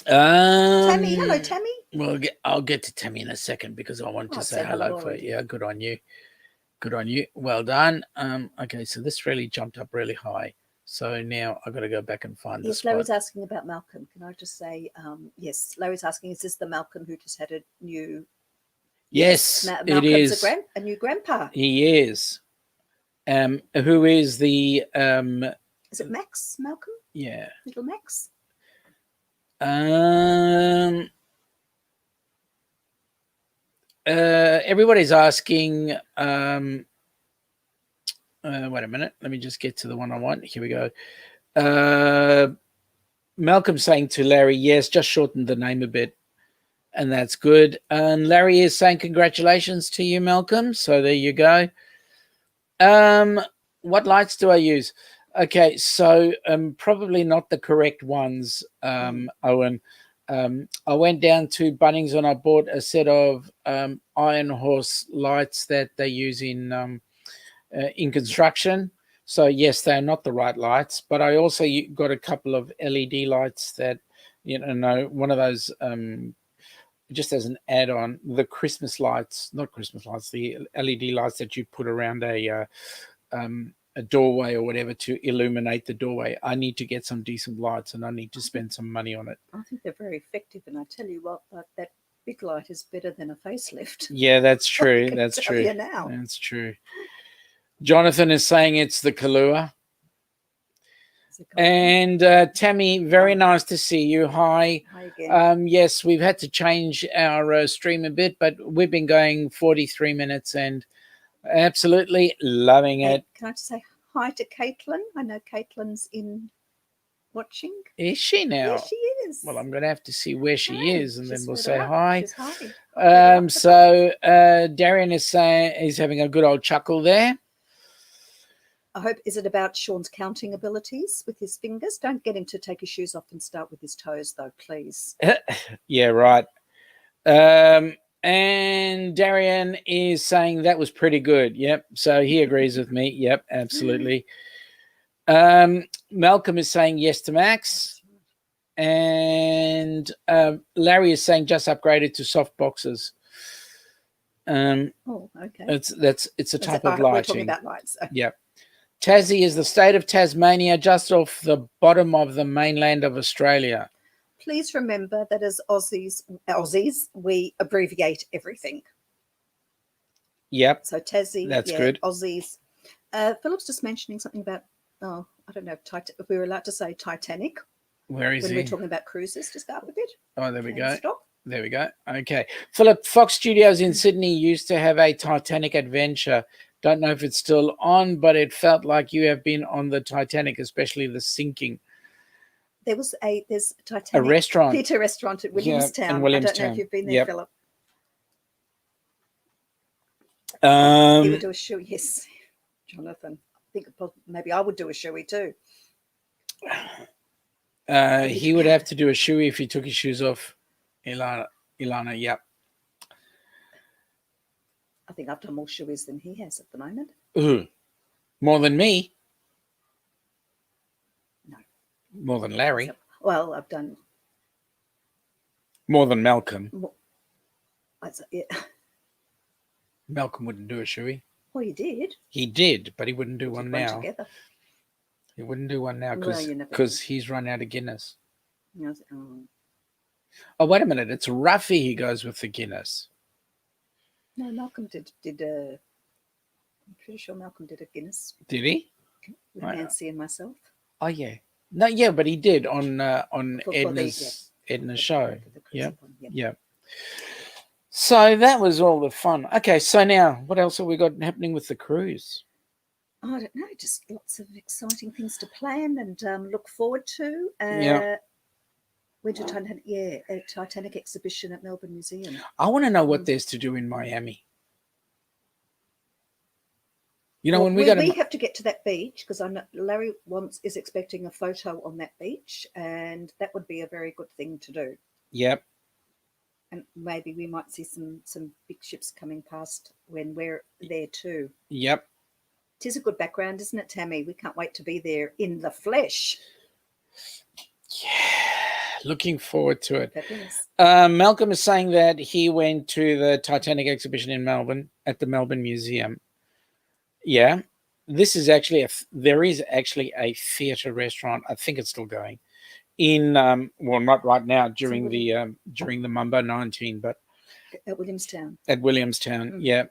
S1: Tammy,
S2: hello, Tammy.
S1: Well, I'll get to Tammy in a second because I want to say hello for you. Yeah, good on you. Good on you. Well done. Okay, so this really jumped up really high. So now I've got to go back and find this.
S2: Larry's asking about Malcolm. Can I just say, yes, Larry's asking, is this the Malcolm who just had a new...
S1: Yes,
S2: Malcolm's
S1: it is.
S2: A new grandpa.
S1: He is. Who is the...
S2: Is it Max Malcolm?
S1: Yeah.
S2: Little Max?
S1: Everybody's asking... wait a minute. Let me just get to the one I want. Here we go. Malcolm saying to Larry, yes, just shorten the name a bit. And that's good. And Larry is saying congratulations to you, Malcolm. So there you go. What lights do I use? Okay, so probably not the correct ones, Owen. I went down to Bunnings and I bought a set of Iron Horse lights that they use in construction. So yes, they're not the right lights, but I also got a couple of LED lights that, one of those just as an add-on, the Christmas lights, not Christmas lights, the LED lights that you put around a doorway or whatever to illuminate the doorway. I need to get some decent lights and I need to spend some money on it.
S2: I think they're very effective, and I tell you what, that big light is better than a facelift.
S1: Yeah, that's true. That's true.
S2: Now.
S1: That's true. Jonathan is saying it's the Kahlua. And Tammy, very nice to see you. Hi.
S2: Hi again.
S1: Yes, we've had to change our stream a bit, but we've been going 43 minutes and absolutely loving it.
S2: Can I just say hi to Caitlin? I know Caitlin's in watching.
S1: Is she now?
S2: Yeah, she is.
S1: Well, I'm going to have to see where she is, and then we'll say
S2: hi.
S1: Hi. So Darian is saying he's having a good old chuckle there.
S2: I hope, is it about Sean's counting abilities with his fingers? Don't get him to take his shoes off and start with his toes, though, please.
S1: Yeah, right. And Darian is saying that was pretty good. Yep. So he agrees with me. Yep, absolutely. Malcolm is saying yes to Max. And Larry is saying just upgraded to soft boxes.
S2: Okay.
S1: It's a type of lighting.
S2: We're talking about lights.
S1: Yep. Tassie is the state of Tasmania, just off the bottom of the mainland of Australia.
S2: please remember that as Aussies, we abbreviate everything.
S1: Yep.
S2: So Tassie,
S1: That's good.
S2: Aussies. Philip's just mentioning something about, I don't know if we were allowed to say Titanic.
S1: Where is
S2: when
S1: he?
S2: we're talking about cruises, just go up a bit.
S1: Oh, there we go.
S2: Stop.
S1: There we go. Okay. Philip, Fox Studios in Sydney used to have a Titanic adventure. Don't know if it's still on, but it felt like you have been on the Titanic, especially the sinking.
S2: There's a Titanic
S1: A restaurant.
S2: theatre restaurant at Williamstown.
S1: In Williamstown.
S2: I don't know if you've been there, Philip. He would do a shoe, yes, Jonathan. I think maybe I would do a shoey too.
S1: He would have to do a shoey if he took his shoes off. Ilana, yep.
S2: I think I've done more shoeys than he has at the moment.
S1: Ooh, more than me?
S2: No.
S1: More than Larry?
S2: Well, I've done...
S1: More than Malcolm?
S2: Yeah.
S1: Malcolm wouldn't do a shoey.
S2: Well, he did.
S1: He did, but he wouldn't do one now.
S2: Together.
S1: He wouldn't do one now because he's run out of Guinness. Oh, wait a minute. It's Ruffy he goes with the Guinness.
S2: No, Malcolm did I'm pretty sure Malcolm did a Guinness.
S1: Did he?
S2: With Nancy and myself.
S1: Oh, yeah. No, yeah, but he did on Edna's show. Yeah. So that was all the fun. Okay, so now what else have we got happening with the cruise?
S2: I don't know, just lots of exciting things to plan and look forward to. Winter Titanic, a Titanic exhibition at Melbourne Museum.
S1: I want to know what there's to do in Miami. You know, when we
S2: have to get to that beach because I know Larry is expecting a photo on that beach, and that would be a very good thing to do.
S1: Yep.
S2: And maybe we might see some big ships coming past when we're there too.
S1: Yep.
S2: It is a good background, isn't it, Tammy? We can't wait to be there in the flesh.
S1: Yeah, looking forward to it.
S2: Fabulous.
S1: Malcolm is saying that he went to the Titanic exhibition in Melbourne at the Melbourne Museum. Yeah, this is actually there is actually a theatre restaurant. I think it's still going in. Well, not right now during the Mumbo 19, but
S2: at Williamstown.
S1: At Williamstown, yeah.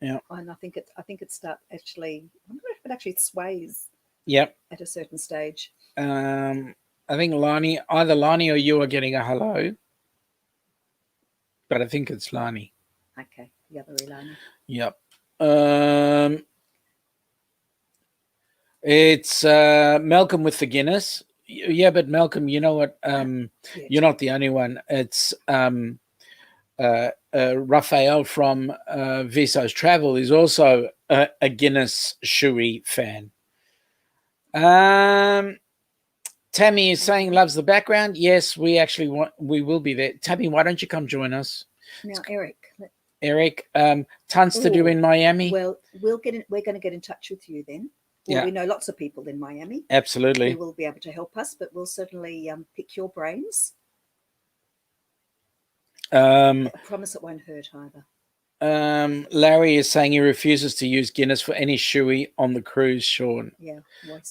S2: Yeah, and I think it starts actually. I wonder if it actually sways.
S1: Yep.
S2: At a certain stage.
S1: I think either Lani or you are getting a hello, but I think it's Lani.
S2: Okay, the other Lani.
S1: Yep. It's Malcolm with the Guinness. Yeah, but Malcolm, you know what? You're not the only one. It's Raphael from Viso's Travel is also a Guinness shoey fan. Tammy is saying loves the background. Yes, we will be there. Tammy, why don't you come join us?
S2: Now, Eric,
S1: tons to do in Miami.
S2: Well, we're going to get in touch with you then. Well, we know lots of people in Miami.
S1: Absolutely.
S2: Who will be able to help us, but we'll certainly pick your brains. I promise it won't hurt either.
S1: Larry is saying he refuses to use Guinness for any shoey on the cruise, Sean.
S2: Yeah,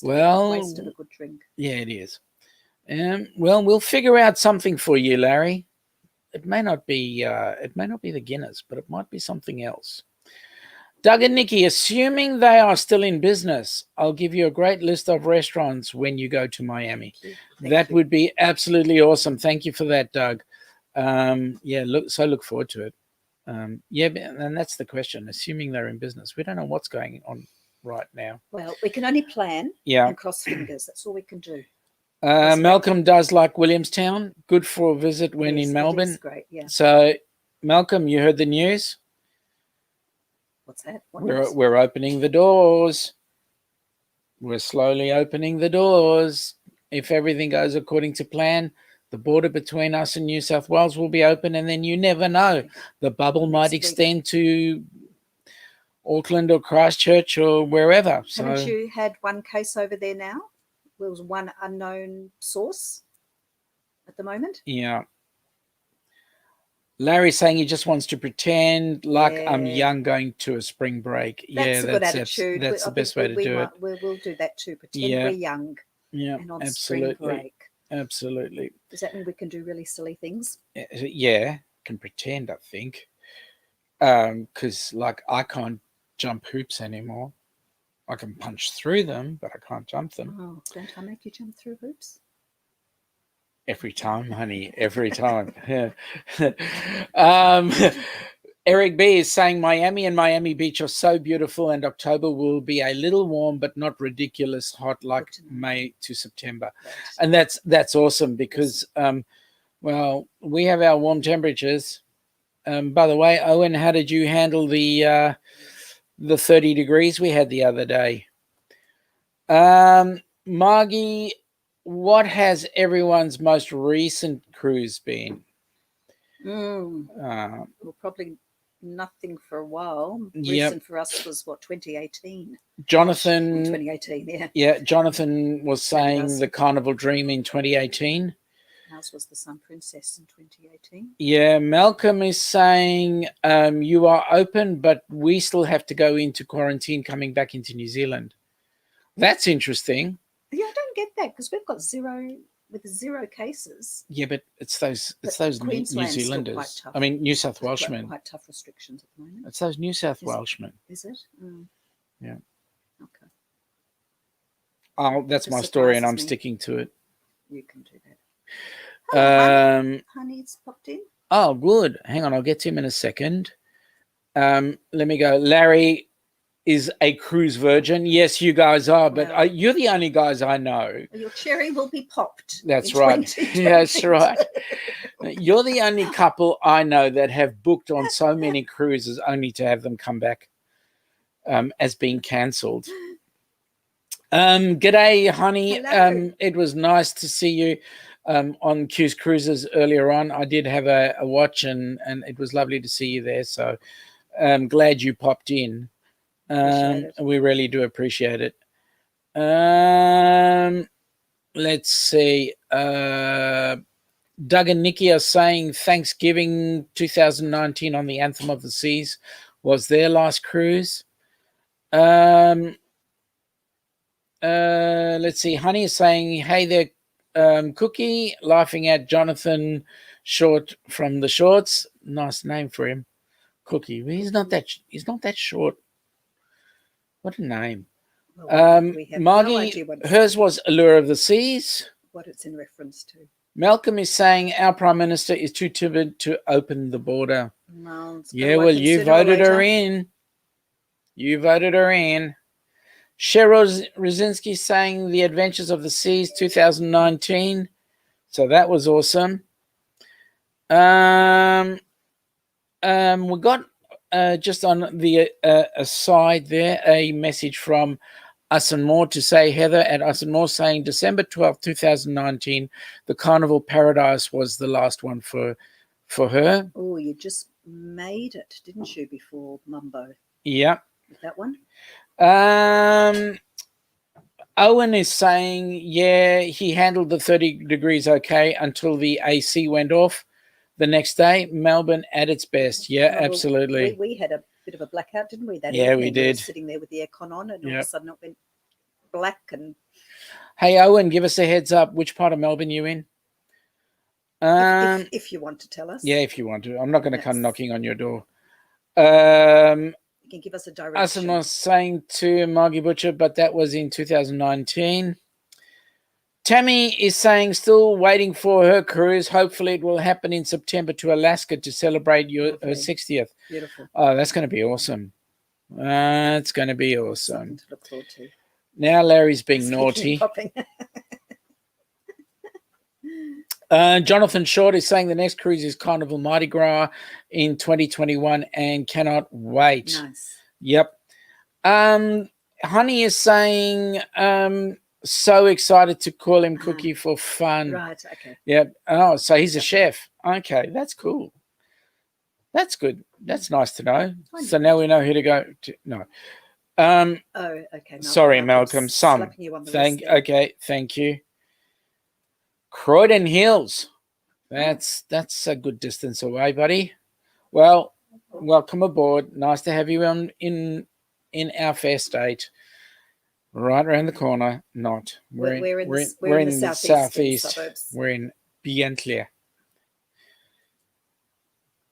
S2: waste of a good drink.
S1: Yeah, it is. Well, we'll figure out something for you, Larry. It may not be the Guinness, but it might be something else. Doug and Nikki, assuming they are still in business, I'll give you a great list of restaurants when you go to Miami. That would be absolutely awesome. Thank you for that, Doug. Look forward to it. And that's the question. Assuming they're in business, we don't know what's going on right now.
S2: Well, we can only plan and cross fingers. That's all we can do.
S1: Malcolm does like Williamstown. Good for a visit when in Melbourne.
S2: It is great, yeah.
S1: So, Malcolm, you heard the news?
S2: What's that?
S1: We're opening the doors. We're slowly opening the doors. If everything goes according to plan, the border between us and New South Wales will be open, and then you never know. The bubble might extend to Auckland or Christchurch or wherever.
S2: Haven't you had one case over there now? There was one unknown source at the moment.
S1: Yeah. Larry's saying he just wants to pretend like I'm young going to a spring break.
S2: That's a good attitude.
S1: That's the best way to do it.
S2: We'll do that too. Pretend we're young.
S1: Yeah,
S2: and on
S1: absolutely.
S2: spring break.
S1: Absolutely.
S2: Does that mean we can do really silly things?
S1: Yeah, can pretend, I think. Because like I can't jump hoops anymore. I can punch through them, but I can't jump them.
S2: Oh, don't I make you jump through hoops?
S1: Every time, honey, every time. um, Eric B is saying Miami and Miami Beach are so beautiful, and October will be a little warm, but not ridiculous hot like May to September.
S2: Right.
S1: And that's awesome because, well, we have our warm temperatures. By the way, Owen, how did you handle the 30 degrees we had the other day? Margie, what has everyone's most recent cruise been?
S2: Well, probably nothing for a while.
S1: Yep.
S2: Recent for us was what, 2018?
S1: Jonathan.
S2: 2018, yeah.
S1: Yeah, Jonathan was saying the Carnival Dream in 2018.
S2: Ours was the Sun Princess in 2018.
S1: Yeah, Malcolm is saying you are open, but we still have to go into quarantine coming back into New Zealand. That's interesting.
S2: Yeah, I don't get that because we've got zero cases.
S1: Yeah, but it's those New Zealanders. I mean, New South Welshmen.
S2: Quite tough restrictions at the moment.
S1: It's those New South Welshmen.
S2: Is it?
S1: Yeah.
S2: Okay.
S1: Oh, that's my story, and I'm sticking to it.
S2: You can do that. Hello, Honey's popped in.
S1: Oh, good. Hang on, I'll get to him in a second. Let me go. Larry is a cruise virgin. Yes, you guys are, but you're the only guys I know.
S2: Your cherry will be popped.
S1: That's right. That's right. You're the only couple I know that have booked on so many cruises only to have them come back as being cancelled. G'day, honey. It was nice to see you on Q's Cruises earlier on. I did have a watch and it was lovely to see you there. So I'm glad you popped in. We really do appreciate it. Let's see. Doug and Nikki are saying Thanksgiving 2019 on the Anthem of the Seas was their last cruise. Let's see. Honey is saying, hey there, Cookie, laughing at Jonathan Short from the Shorts. Nice name for him. Cookie. He's not that short. What a name. Margie, hers was Allure of the Seas.
S2: What it's in reference to.
S1: Malcolm is saying our Prime Minister is too timid to open the border.
S2: Well,
S1: you voted her in. You voted her in. Cheryl Rosinski saying The Adventures of the Seas 2019. So that was awesome. We got just on the aside there, a message from Us and More to say, Heather at Us and More saying December 12th, 2019, the Carnival Paradise was the last one for her.
S2: Oh, you just made it, didn't you, before Mumbo?
S1: Yeah.
S2: With that one?
S1: Owen is saying, yeah, he handled the 30 degrees okay until the AC went off. The next day, Melbourne at its best. Yeah, absolutely.
S2: We had a bit of a blackout, didn't we? That
S1: yeah, we did.
S2: We were sitting there with the aircon on, and all of a sudden it went black. And
S1: hey, Owen, give us a heads up. Which part of Melbourne you in?
S2: If you want to tell us.
S1: Yeah, if you want to. I'm not going to come knocking on your door.
S2: You can give us a direction.
S1: I was saying to Margie Butcher, but that was in 2019. Tammy is saying still waiting for her cruise. Hopefully it will happen in September to Alaska to celebrate her 60th.
S2: Beautiful.
S1: Oh, that's going to be awesome. It's going to be awesome.
S2: Something to look forward to.
S1: Now Larry's being naughty. Jonathan Short is saying the next cruise is Carnival Mardi Gras in 2021 and cannot wait.
S2: Nice.
S1: Yep. Honey is saying so excited to call him Cookie for fun.
S2: Right, okay.
S1: Yep. Oh, so he's a chef. Okay, that's cool. That's good. That's nice to know. So now we know who to go to. No.
S2: Oh, okay. Malcolm,
S1: sorry, Malcolm. Okay, thank you. Croydon Hills. That's a good distance away, buddy. Well, welcome aboard. Nice to have you in our fair state. Right around the corner. Not.
S2: We're in the southeast suburbs.
S1: We're in Bientlia.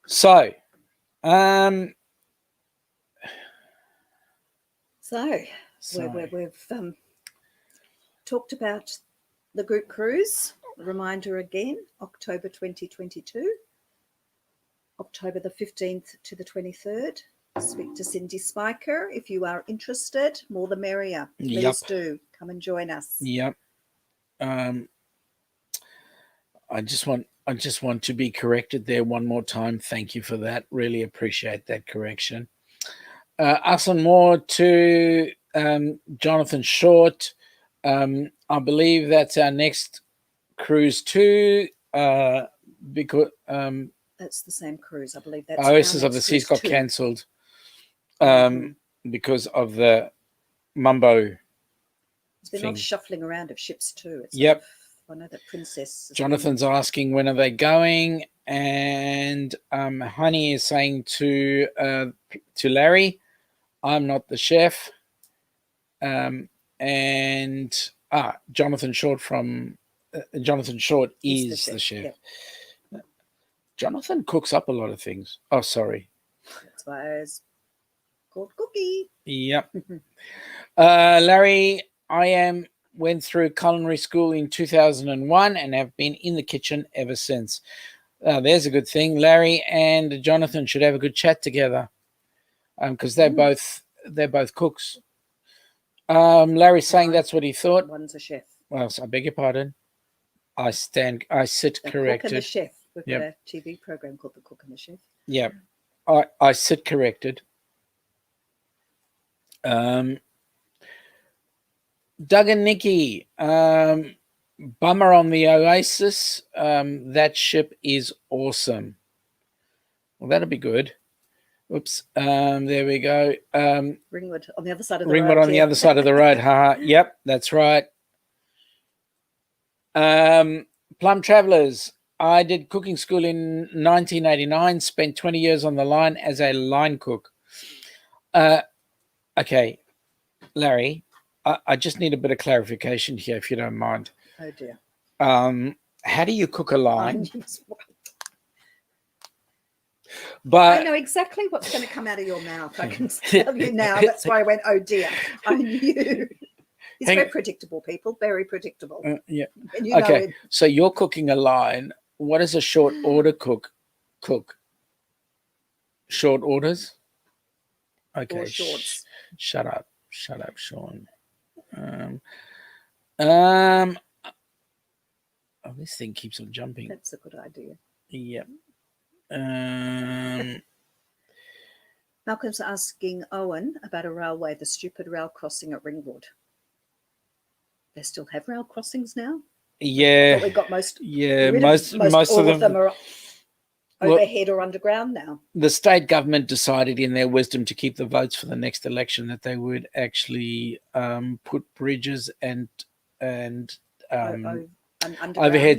S1: So,
S2: we've talked about the group cruise. A reminder again, October 2022, October the 15th to the 23rd. Speak to Cindy Spiker if you are interested. More the merrier. Please do come and join us.
S1: Yep. I just want to be corrected there one more time. Thank you for that. Really appreciate that correction. Us and more to Jonathan Short. I believe that's our next cruise too. Because
S2: that's the same cruise. I believe that's
S1: Oasis of the Seas got cancelled because of the Mumbo.
S2: There's been a lot of shuffling around of ships too.
S1: Yep.
S2: I know that Princess.
S1: Jonathan's asking when are they going, and Honey is saying to Larry, "I'm not the chef." And Jonathan Short from Jonathan Short is the chef. Yep. Jonathan cooks up a lot of things. Oh, sorry.
S2: That's why it's called Cookie.
S1: Yep. Larry, I went through culinary school in 2001 and have been in the kitchen ever since. There's a good thing. Larry and Jonathan should have a good chat together because they're both cooks. Larry's saying that's what he thought.
S2: One's a chef.
S1: Well, I beg your pardon. I sit corrected.
S2: Cook and the Chef. We've got a TV program called The Cook and the Chef.
S1: Yeah, I sit corrected. Doug and Nikki, bummer on the Oasis. That ship is awesome. Well, that'll be good. Oops. There we go.
S2: Ringwood on the other side of the road.
S1: Ringwood on the other side of the road. Yep, that's right. Plum Travelers. I did cooking school in 1989, spent 20 years on the line as a line cook. Okay, Larry, I just need a bit of clarification here, if you don't mind.
S2: Oh, dear.
S1: How do you cook a line?
S2: But I know exactly what's going to come out of your mouth. I can tell you now. That's why I went, oh, dear. I knew. He's very predictable, people. Very predictable.
S1: Yeah.
S2: And you know him.
S1: So you're cooking a line. What does a short order cook? Short orders? Okay. Shut up, Sean. Oh, this thing keeps on jumping.
S2: That's a good idea.
S1: Yep.
S2: Malcolm's asking Owen about a railway, the stupid rail crossing at Ringwood. They still have rail crossings now?
S1: Yeah.
S2: We got most.
S1: Yeah, most of them
S2: are overhead or underground now.
S1: The state government decided in their wisdom to keep the votes for the next election that they would actually put bridges and overheads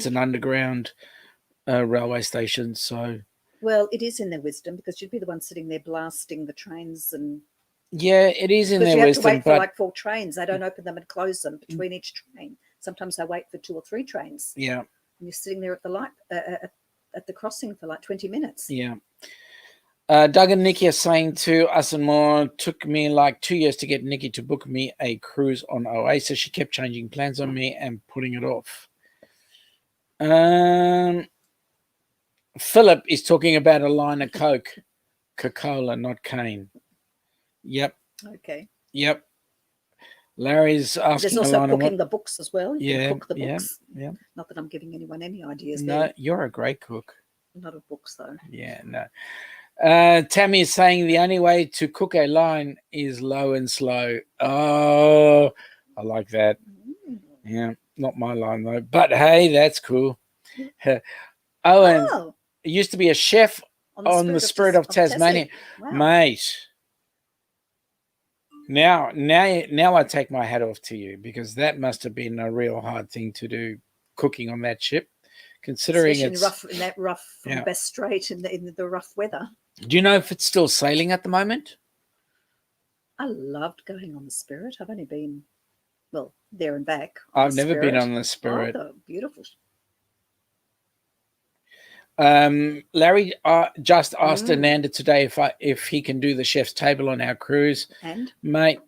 S1: and underground railway stations. So,
S2: well, it is in their wisdom because you'd be the one sitting there blasting the trains and.
S1: Yeah, it is in their wisdom.
S2: You have to wait for like 4 trains. They don't open them and close them between each train. Sometimes I wait for 2 or 3 trains.
S1: Yeah.
S2: And you're sitting there at the light at the crossing for like 20 minutes.
S1: Yeah. Doug and Nikki are saying to us and more, took me like 2 years to get Nikki to book me a cruise on Oasis. She kept changing plans on me and putting it off. Philip is talking about a line of Coca-Cola, not cane. Yep.
S2: Okay.
S1: Yep. Larry's asking.
S2: There's also cooking the books as well.
S1: You
S2: can cook the books.
S1: Yeah.
S2: Not that I'm giving anyone any ideas.
S1: No,
S2: there.
S1: You're a great cook.
S2: Not of books though.
S1: Yeah, no. Tammy is saying the only way to cook a line is low and slow. Oh, I like that. Yeah, not my line though. But hey, that's cool. Owen used to be a chef on the Spirit of Tasmania. Wow. Mate. Now I take my hat off to you because that must have been a real hard thing to do, cooking on that ship, considering
S2: especially in that rough Bass Strait in the rough weather.
S1: Do you know if it's still sailing at the moment?
S2: I loved going on the Spirit. I've only been Well, there and back.
S1: I've never been on the
S2: Oh,
S1: Spirit.
S2: the beautiful.
S1: Larry just asked Ananda today if he can do the chef's table on our cruise.
S2: And
S1: mate,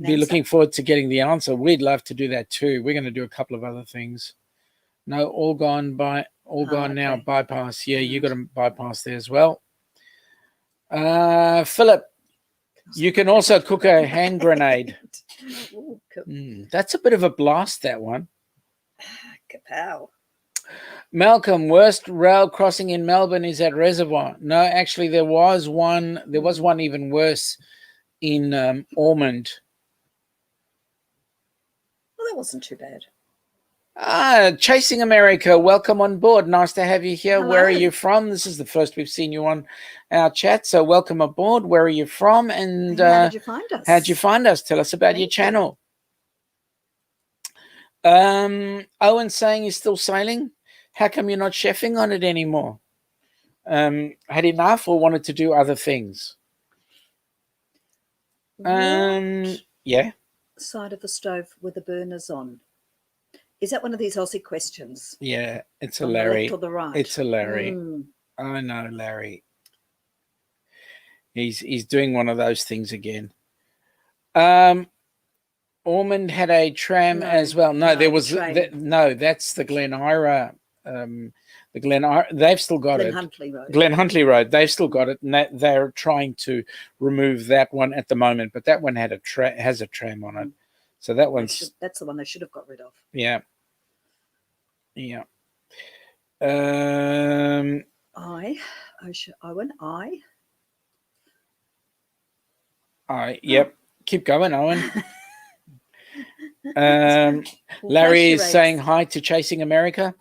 S1: be looking forward to getting the answer. We'd love to do that too. We're going to do a couple of other things. No, all gone now. Bypass. Yeah, you got to bypass there as well. Philip, you can also cook a hand grenade.
S2: Ooh, cool.
S1: That's a bit of a blast, that one.
S2: Kapow.
S1: Malcolm, worst rail crossing in Melbourne is at Reservoir. No, actually, there was one. There was one even worse in Ormond.
S2: Well, that wasn't too bad.
S1: Chasing America, welcome on board. Nice to have you here.
S2: Hello.
S1: Where are you from? This is the first we've seen you on our chat, so welcome aboard. Where are you from? And
S2: how did you find us?
S1: How'd you find us? Tell us about your channel. Owen saying you're still sailing. How come you're not chefing on it anymore? Had enough or wanted to do other things? Yeah.
S2: Side of the stove with the burners on. Is that one of these Aussie questions?
S1: Yeah, it's a
S2: on
S1: Larry.
S2: The left or the right?
S1: It's a Larry. I know, Larry. He's doing one of those things again. Ormond had a tram as well. No, there was no. That's the Glen Ira. They've still got it. Glen Huntley Road. They've still got it, and they're trying to remove that one at the moment. But that one had has a tram on it, so that one's
S2: that's the one they should have got rid of.
S1: Yeah. Yeah. Yep. Keep going, Owen. Larry is saying hi to Chasing America.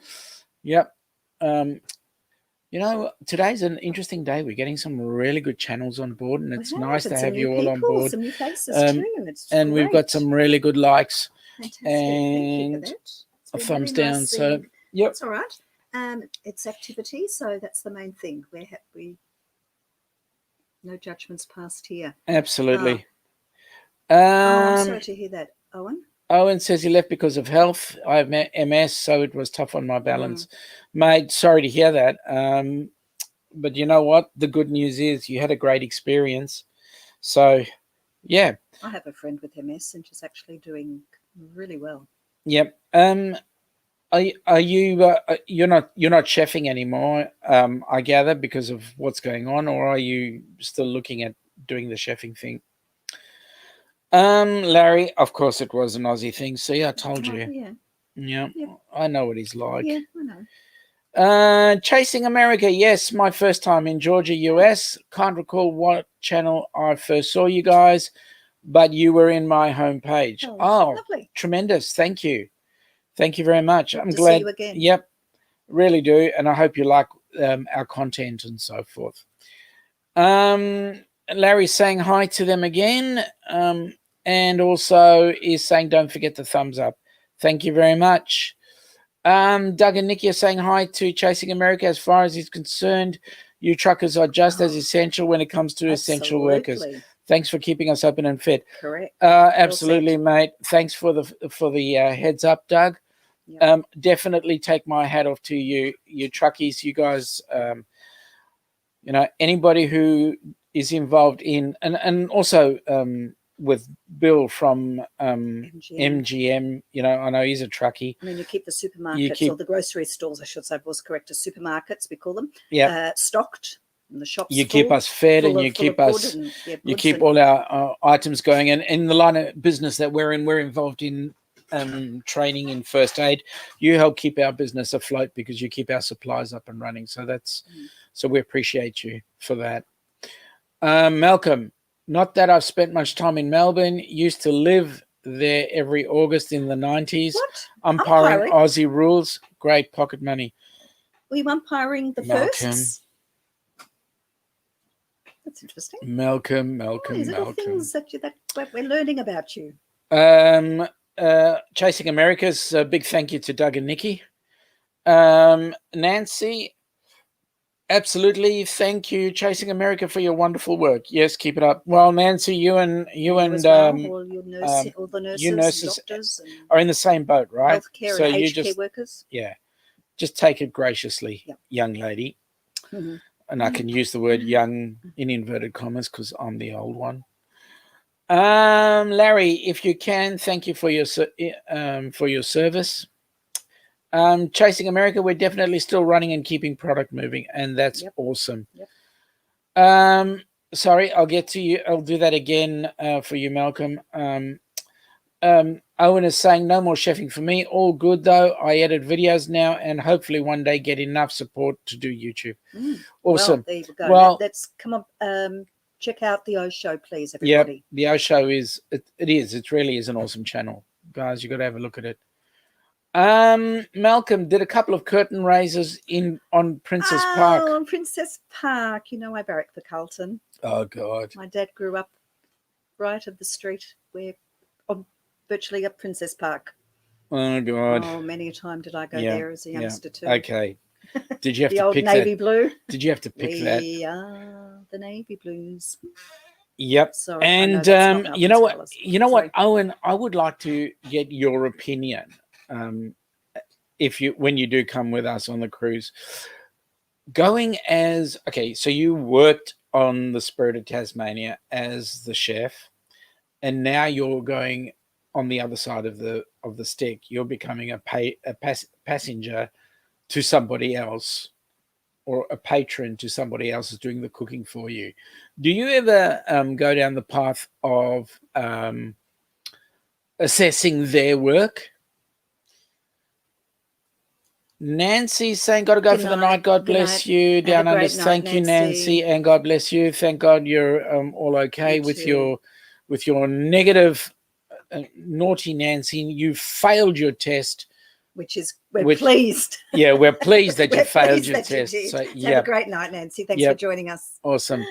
S1: Yep. You know, today's an interesting day. We're getting some really good channels on board, and it's nice to have you all on board.
S2: Some new faces too.
S1: And we've got some really good likes.
S2: Fantastic.
S1: And
S2: thank you for that.
S1: a thumbs down. So, yep.
S2: That's all right. It's activity, so that's the main thing. We're happy. No judgments passed here.
S1: Absolutely.
S2: I'm sorry to hear that, Owen.
S1: Owen says he left because of health. I have MS, so it was tough on my balance. Mate, sorry to hear that. But you know what? The good news is you had a great experience. So, yeah.
S2: I have a friend with MS, and she's actually doing really well.
S1: Yep. Are you you're not chefing anymore? I gather, because of what's going on, or are you still looking at doing the chefing thing? Larry, of course it was an Aussie thing. See, I told you. Yeah. I know what he's like.
S2: Yeah, I know.
S1: Chasing America, yes, my first time in Georgia, US. Can't recall what channel I first saw you guys, but you were in my homepage. Oh,
S2: lovely.
S1: Tremendous. Thank you. Thank you very much. I'm
S2: glad. See you again.
S1: Yep, really do. And I hope you like our content and so forth. Larry's saying hi to them again. And also is saying, don't forget the thumbs up. Thank you very much. Doug and Nikki are saying hi to Chasing America. As far as he's concerned, you truckers are just as essential when it comes to essential workers. Thanks for keeping us open and fit.
S2: Correct.
S1: Absolutely, mate. Thanks for the heads up, Doug. Yep. Definitely take my hat off to you truckies. You guys, you know, anybody who is involved in, and also with Bill from MGM, you know, I know he's a truckie.
S2: I mean, you keep the supermarkets or the grocery stores, I should say, was correct, as supermarkets, we call them, stocked. And the shops
S1: you keep us fed, and you keep us, you keep all our items going. And in the line of business that we're in, we're involved in training in first aid. You help keep our business afloat because you keep our supplies up and running. So that's so we appreciate you for that. Malcolm, not that I've spent much time in Melbourne. Used to live there every August in the 90s.
S2: What?
S1: Umpiring Aussie rules. Great pocket money.
S2: Were you umpiring the firsts? That's interesting.
S1: Malcolm.
S2: These are things that we're learning about you.
S1: Chasing America's a big thank you to Doug and Nikki. Nancy, Absolutely. Thank you, Chasing America, for your wonderful work. Yes, keep it up. Well, Nancy, you and
S2: as well, all your nurses, all the nurses,
S1: you nurses
S2: doctors, and
S1: are in the same boat, right?
S2: healthcare
S1: So
S2: and
S1: you
S2: aged care
S1: just,
S2: workers.
S1: yeah, just take it graciously,
S2: Yep.
S1: young lady.
S2: Mm-hmm.
S1: And I can use the word young in inverted commas because I'm the old one. Larry, if you can, thank you for your service. Chasing America, we're definitely still running and keeping product moving, and that's awesome.
S2: Yep.
S1: Sorry, I'll get to you. I'll do that again for you, Malcolm. Owen is saying no more chefing for me. All good though. I edit videos now, and hopefully one day get enough support to do YouTube. Awesome.
S2: Well, there you go.
S1: Well,
S2: let's come up. Check out the O Show, please, everybody.
S1: Yeah, the O Show is it really is an awesome channel, guys. You got to have a look at it. Malcolm did a couple of curtain raises on Princess Park.
S2: Oh, on Princess Park. You know, I barrack for Carlton.
S1: Oh God.
S2: My dad grew up right at the street where, virtually up Princess Park.
S1: Oh God.
S2: Oh, many a time did I go there as a youngster too.
S1: Okay. Did you have
S2: the
S1: to
S2: old
S1: pick
S2: navy
S1: that?
S2: blue?
S1: Did you have to pick that?
S2: We are the navy blues.
S1: Yep.
S2: Sorry,
S1: and you know what?
S2: Colours.
S1: You know what, Owen? I would like to get your opinion. When you do come with us on the cruise, going as so you worked on the Spirit of Tasmania as the chef, and now you're going on the other side of the stick. You're becoming a passenger to somebody else, or a patron to somebody else is doing the cooking for you. Do you ever go down the path of assessing their work? Nancy's saying, got to go for the night. God bless you. Down under. Thank you, Nancy, and God bless you. Thank God you're all okay with your negative, naughty Nancy. You failed your test.
S2: We're pleased.
S1: Yeah, we're pleased that you failed your test. So
S2: have a great night, Nancy. Thanks for joining us.
S1: Awesome.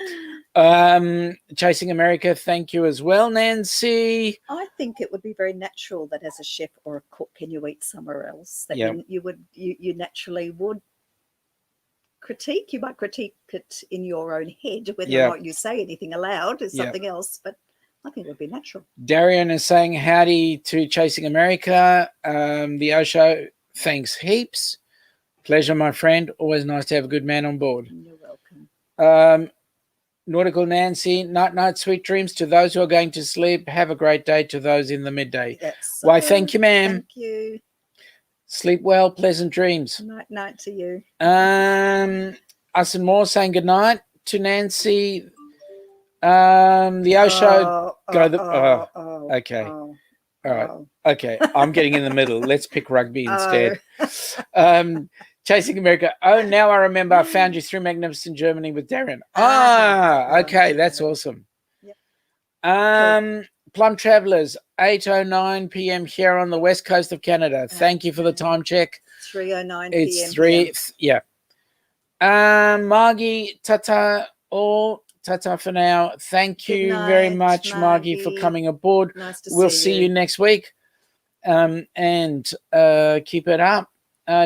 S1: Chasing America, thank you as well, Nancy.
S2: I think it would be very natural that as a chef or a cook, can you eat somewhere else? That you naturally would critique. You might critique it in your own head, whether or not you say anything aloud is something else, but I think it would be natural.
S1: Darian is saying howdy to Chasing America. The O Show, thanks heaps. Pleasure, my friend. Always nice to have a good man on board.
S2: You're welcome.
S1: Nautical Nancy, night, sweet dreams to those who are going to sleep. Have a great day to those in the midday. Why, thank you, ma'am.
S2: Thank you.
S1: Sleep well, pleasant dreams.
S2: Night to you.
S1: Us and more saying good night to Nancy. The O Show. Okay. All right. Okay. I'm getting in the middle. Let's pick rugby instead. Chasing America. Oh, now I remember. I found you through Magnificent Germany with Darren. Okay. That's awesome. Yep. Plum Travelers, 8:09 p.m. here on the west coast of Canada. Thank you for the time check.
S2: 3:09 p.m.
S1: It's 3. Yeah. Margie, tata, tata for now. Thank you very much, Margie, for coming aboard.
S2: Nice to
S1: we'll see you next week. And keep it up.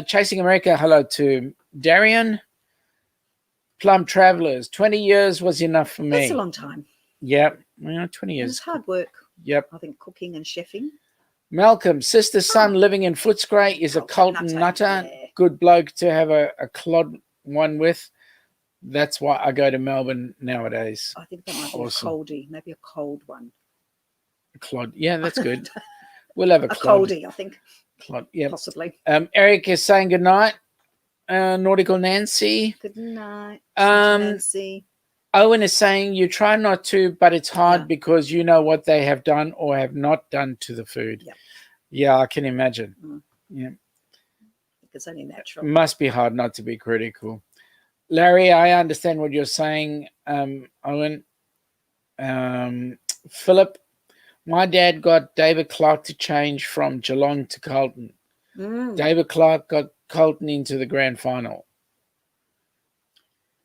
S1: Chasing America, hello to Darian. Plum Travelers, 20 years was enough for me.
S2: That's a long time.
S1: Yep. 20 years.
S2: It's hard work.
S1: Yep.
S2: I think cooking and chefing.
S1: Malcolm, sister's son living in Footscray is a Colton nutter. Yeah. Good bloke to have a clod one with. That's why I go to Melbourne nowadays.
S2: I think that might be a coldie, maybe a cold one.
S1: A clod. Yeah, that's good. We'll have a
S2: clod. A coldie, I think.
S1: Clod, yeah.
S2: Possibly.
S1: Eric is saying good night. Nautical Nancy.
S2: Good night, Nancy.
S1: Owen is saying you try not to, but it's hard because you know what they have done or have not done to the food.
S2: Yep.
S1: Yeah, I can imagine. Yeah.
S2: It's only natural.
S1: It must be hard not to be critical. Larry, I understand what you're saying, Owen. Philip, my dad got David Clark to change from Geelong to Carlton. David Clark got Carlton into the grand final.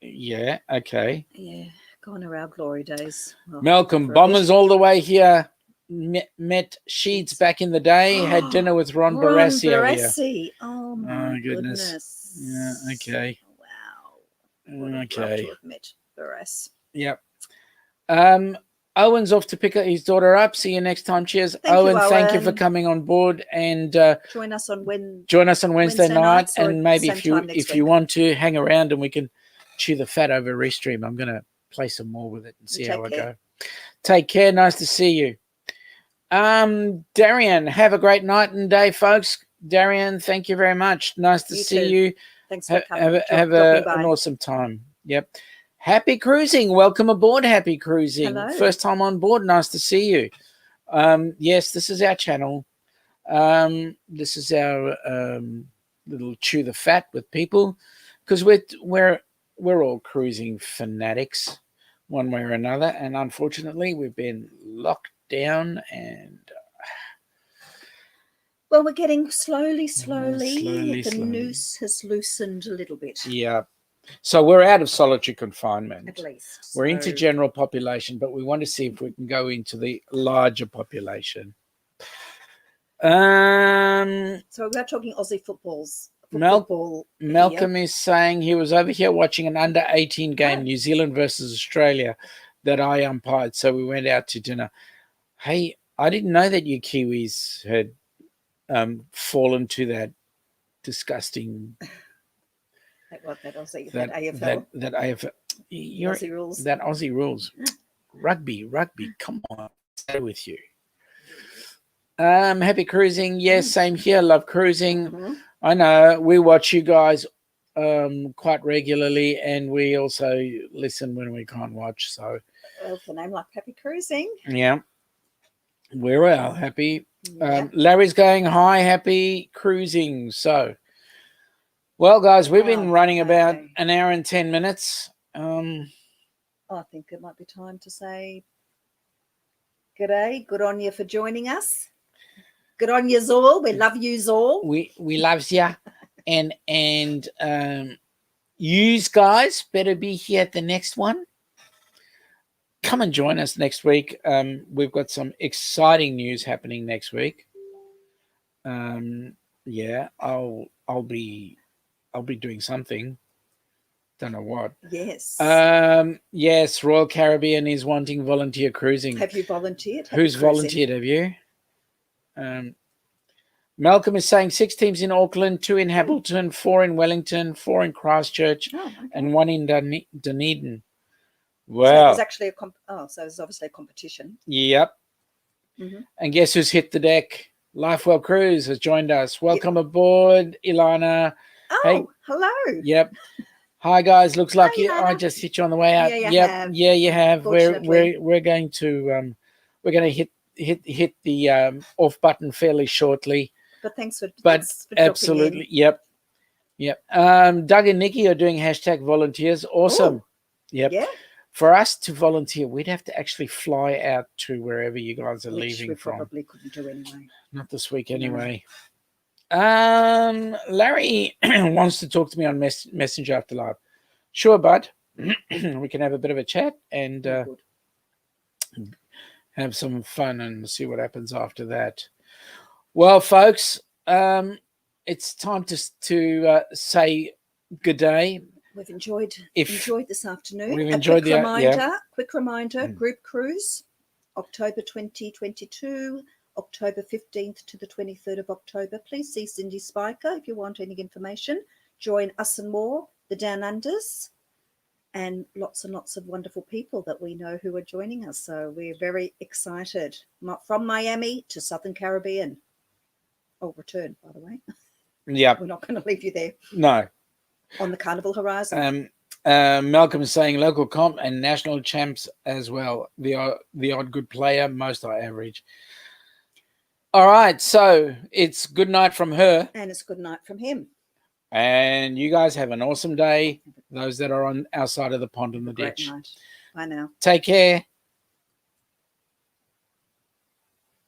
S1: Yeah, okay.
S2: Yeah, gone are our glory days.
S1: Well, Malcolm, Bombers all the way here. Met Sheeds back in the day. Had dinner with Ron Barassi over here.
S2: Oh, my goodness.
S1: Yeah, okay. Okay.
S2: To admit, Barras.
S1: Yep. Owen's off to pick his daughter up. See you next time. Cheers,
S2: Thank
S1: Owen.
S2: you,
S1: Thank you for
S2: Owen.
S1: coming on board, and
S2: join us on
S1: Wednesday night.
S2: nights, or
S1: And maybe
S2: same
S1: if
S2: time
S1: you
S2: next week.
S1: want to hang around and we can chew the fat over Restream. I'm going to play some more with it and see how I go. Take care. Nice to see you. Darian, have a great night and day, folks. Darian, thank you very much. Nice to see you.
S2: Thanks for
S1: coming. Have an awesome time. Yep. Happy cruising. Welcome aboard, Happy Cruising.
S2: Hello.
S1: First time on board. Nice to see you. Yes, this is our channel. This is our little chew the fat with people, because we're all cruising fanatics one way or another, and unfortunately we've been locked down, and
S2: well, we're getting slowly. The noose has loosened a little bit.
S1: Yeah. So we're out of solitary confinement.
S2: At least.
S1: We're into general population, but we want to see if we can go into the larger population.
S2: So we're talking Aussie footballs.
S1: Malcolm is saying he was over here watching an under-18 game, New Zealand versus Australia, that I umpired. So we went out to dinner. Hey, I didn't know that you Kiwis had fallen to that disgusting...
S2: That Aussie, that AFL.
S1: That AFL.
S2: Aussie rules.
S1: That Aussie rules. Rugby. Come on. Stay with you. Happy cruising. Yes, same here. Love cruising.
S2: Mm-hmm.
S1: I know. We watch you guys quite regularly, and we also listen when we can't watch. So,
S2: well, the name like Happy Cruising.
S1: Yeah. We're all happy.
S2: Yeah.
S1: Larry's going, hi, Happy Cruising. So, well, guys, we've been running about an hour and 10 minutes.
S2: I think it might be time to say g'day. Good on you for joining us. Good on you, all. We love you, all.
S1: We loves ya, and yous guys better be here at the next one. Come and join us next week. We've got some exciting news happening next week. Yeah, I'll be doing something. Don't know what.
S2: Yes.
S1: Yes, Royal Caribbean is wanting volunteer cruising.
S2: Have you volunteered?
S1: Who's volunteered? Have you? Malcolm is saying 6 teams in Auckland, 2 in Hamilton, 4 in Wellington, 4 in Christchurch, and 1 in Dunedin. Wow.
S2: So there's actually so there's obviously a competition.
S1: Yep.
S2: Mm-hmm.
S1: And guess who's hit the deck? Lifewell Cruise has joined us. Welcome aboard, Ilana.
S2: Oh,
S1: hey.
S2: Hello.
S1: Yep. Hi guys. Looks like I just hit you on the way out.
S2: Yeah,
S1: you have. We're going to hit the off button fairly shortly.
S2: But thanks for
S1: absolutely. Yep. Doug and Nikki are doing #volunteers. Awesome.
S2: Ooh.
S1: Yep.
S2: Yeah.
S1: For us to volunteer, we'd have to actually fly out to wherever you guys are leaving from.
S2: Probably couldn't do anyway.
S1: Not this week anyway. Larry wants to talk to me on Messenger after live. Sure, bud. We can have a bit of a chat and have some fun and see what happens after that. Well, folks, it's time to say good day.
S2: We've enjoyed this afternoon.
S1: We've enjoyed
S2: quick reminder, group cruise, October 2022, October 15th to the 23rd of October. Please see Cindy Spiker if you want any information. Join us and more, the Down Unders, and lots of wonderful people that we know who are joining us. So we're very excited. From Miami to Southern Caribbean. Oh, return, by the way.
S1: Yeah.
S2: We're not going to leave you there.
S1: No.
S2: On the Carnival horizon.
S1: Malcolm is saying local comp and national champs as well. The odd good player, most are average. All right, so it's good night from her.
S2: And it's good night from him.
S1: And you guys have an awesome day. Those that are on our side of the pond on the ditch.
S2: Great night. Bye now.
S1: Take care.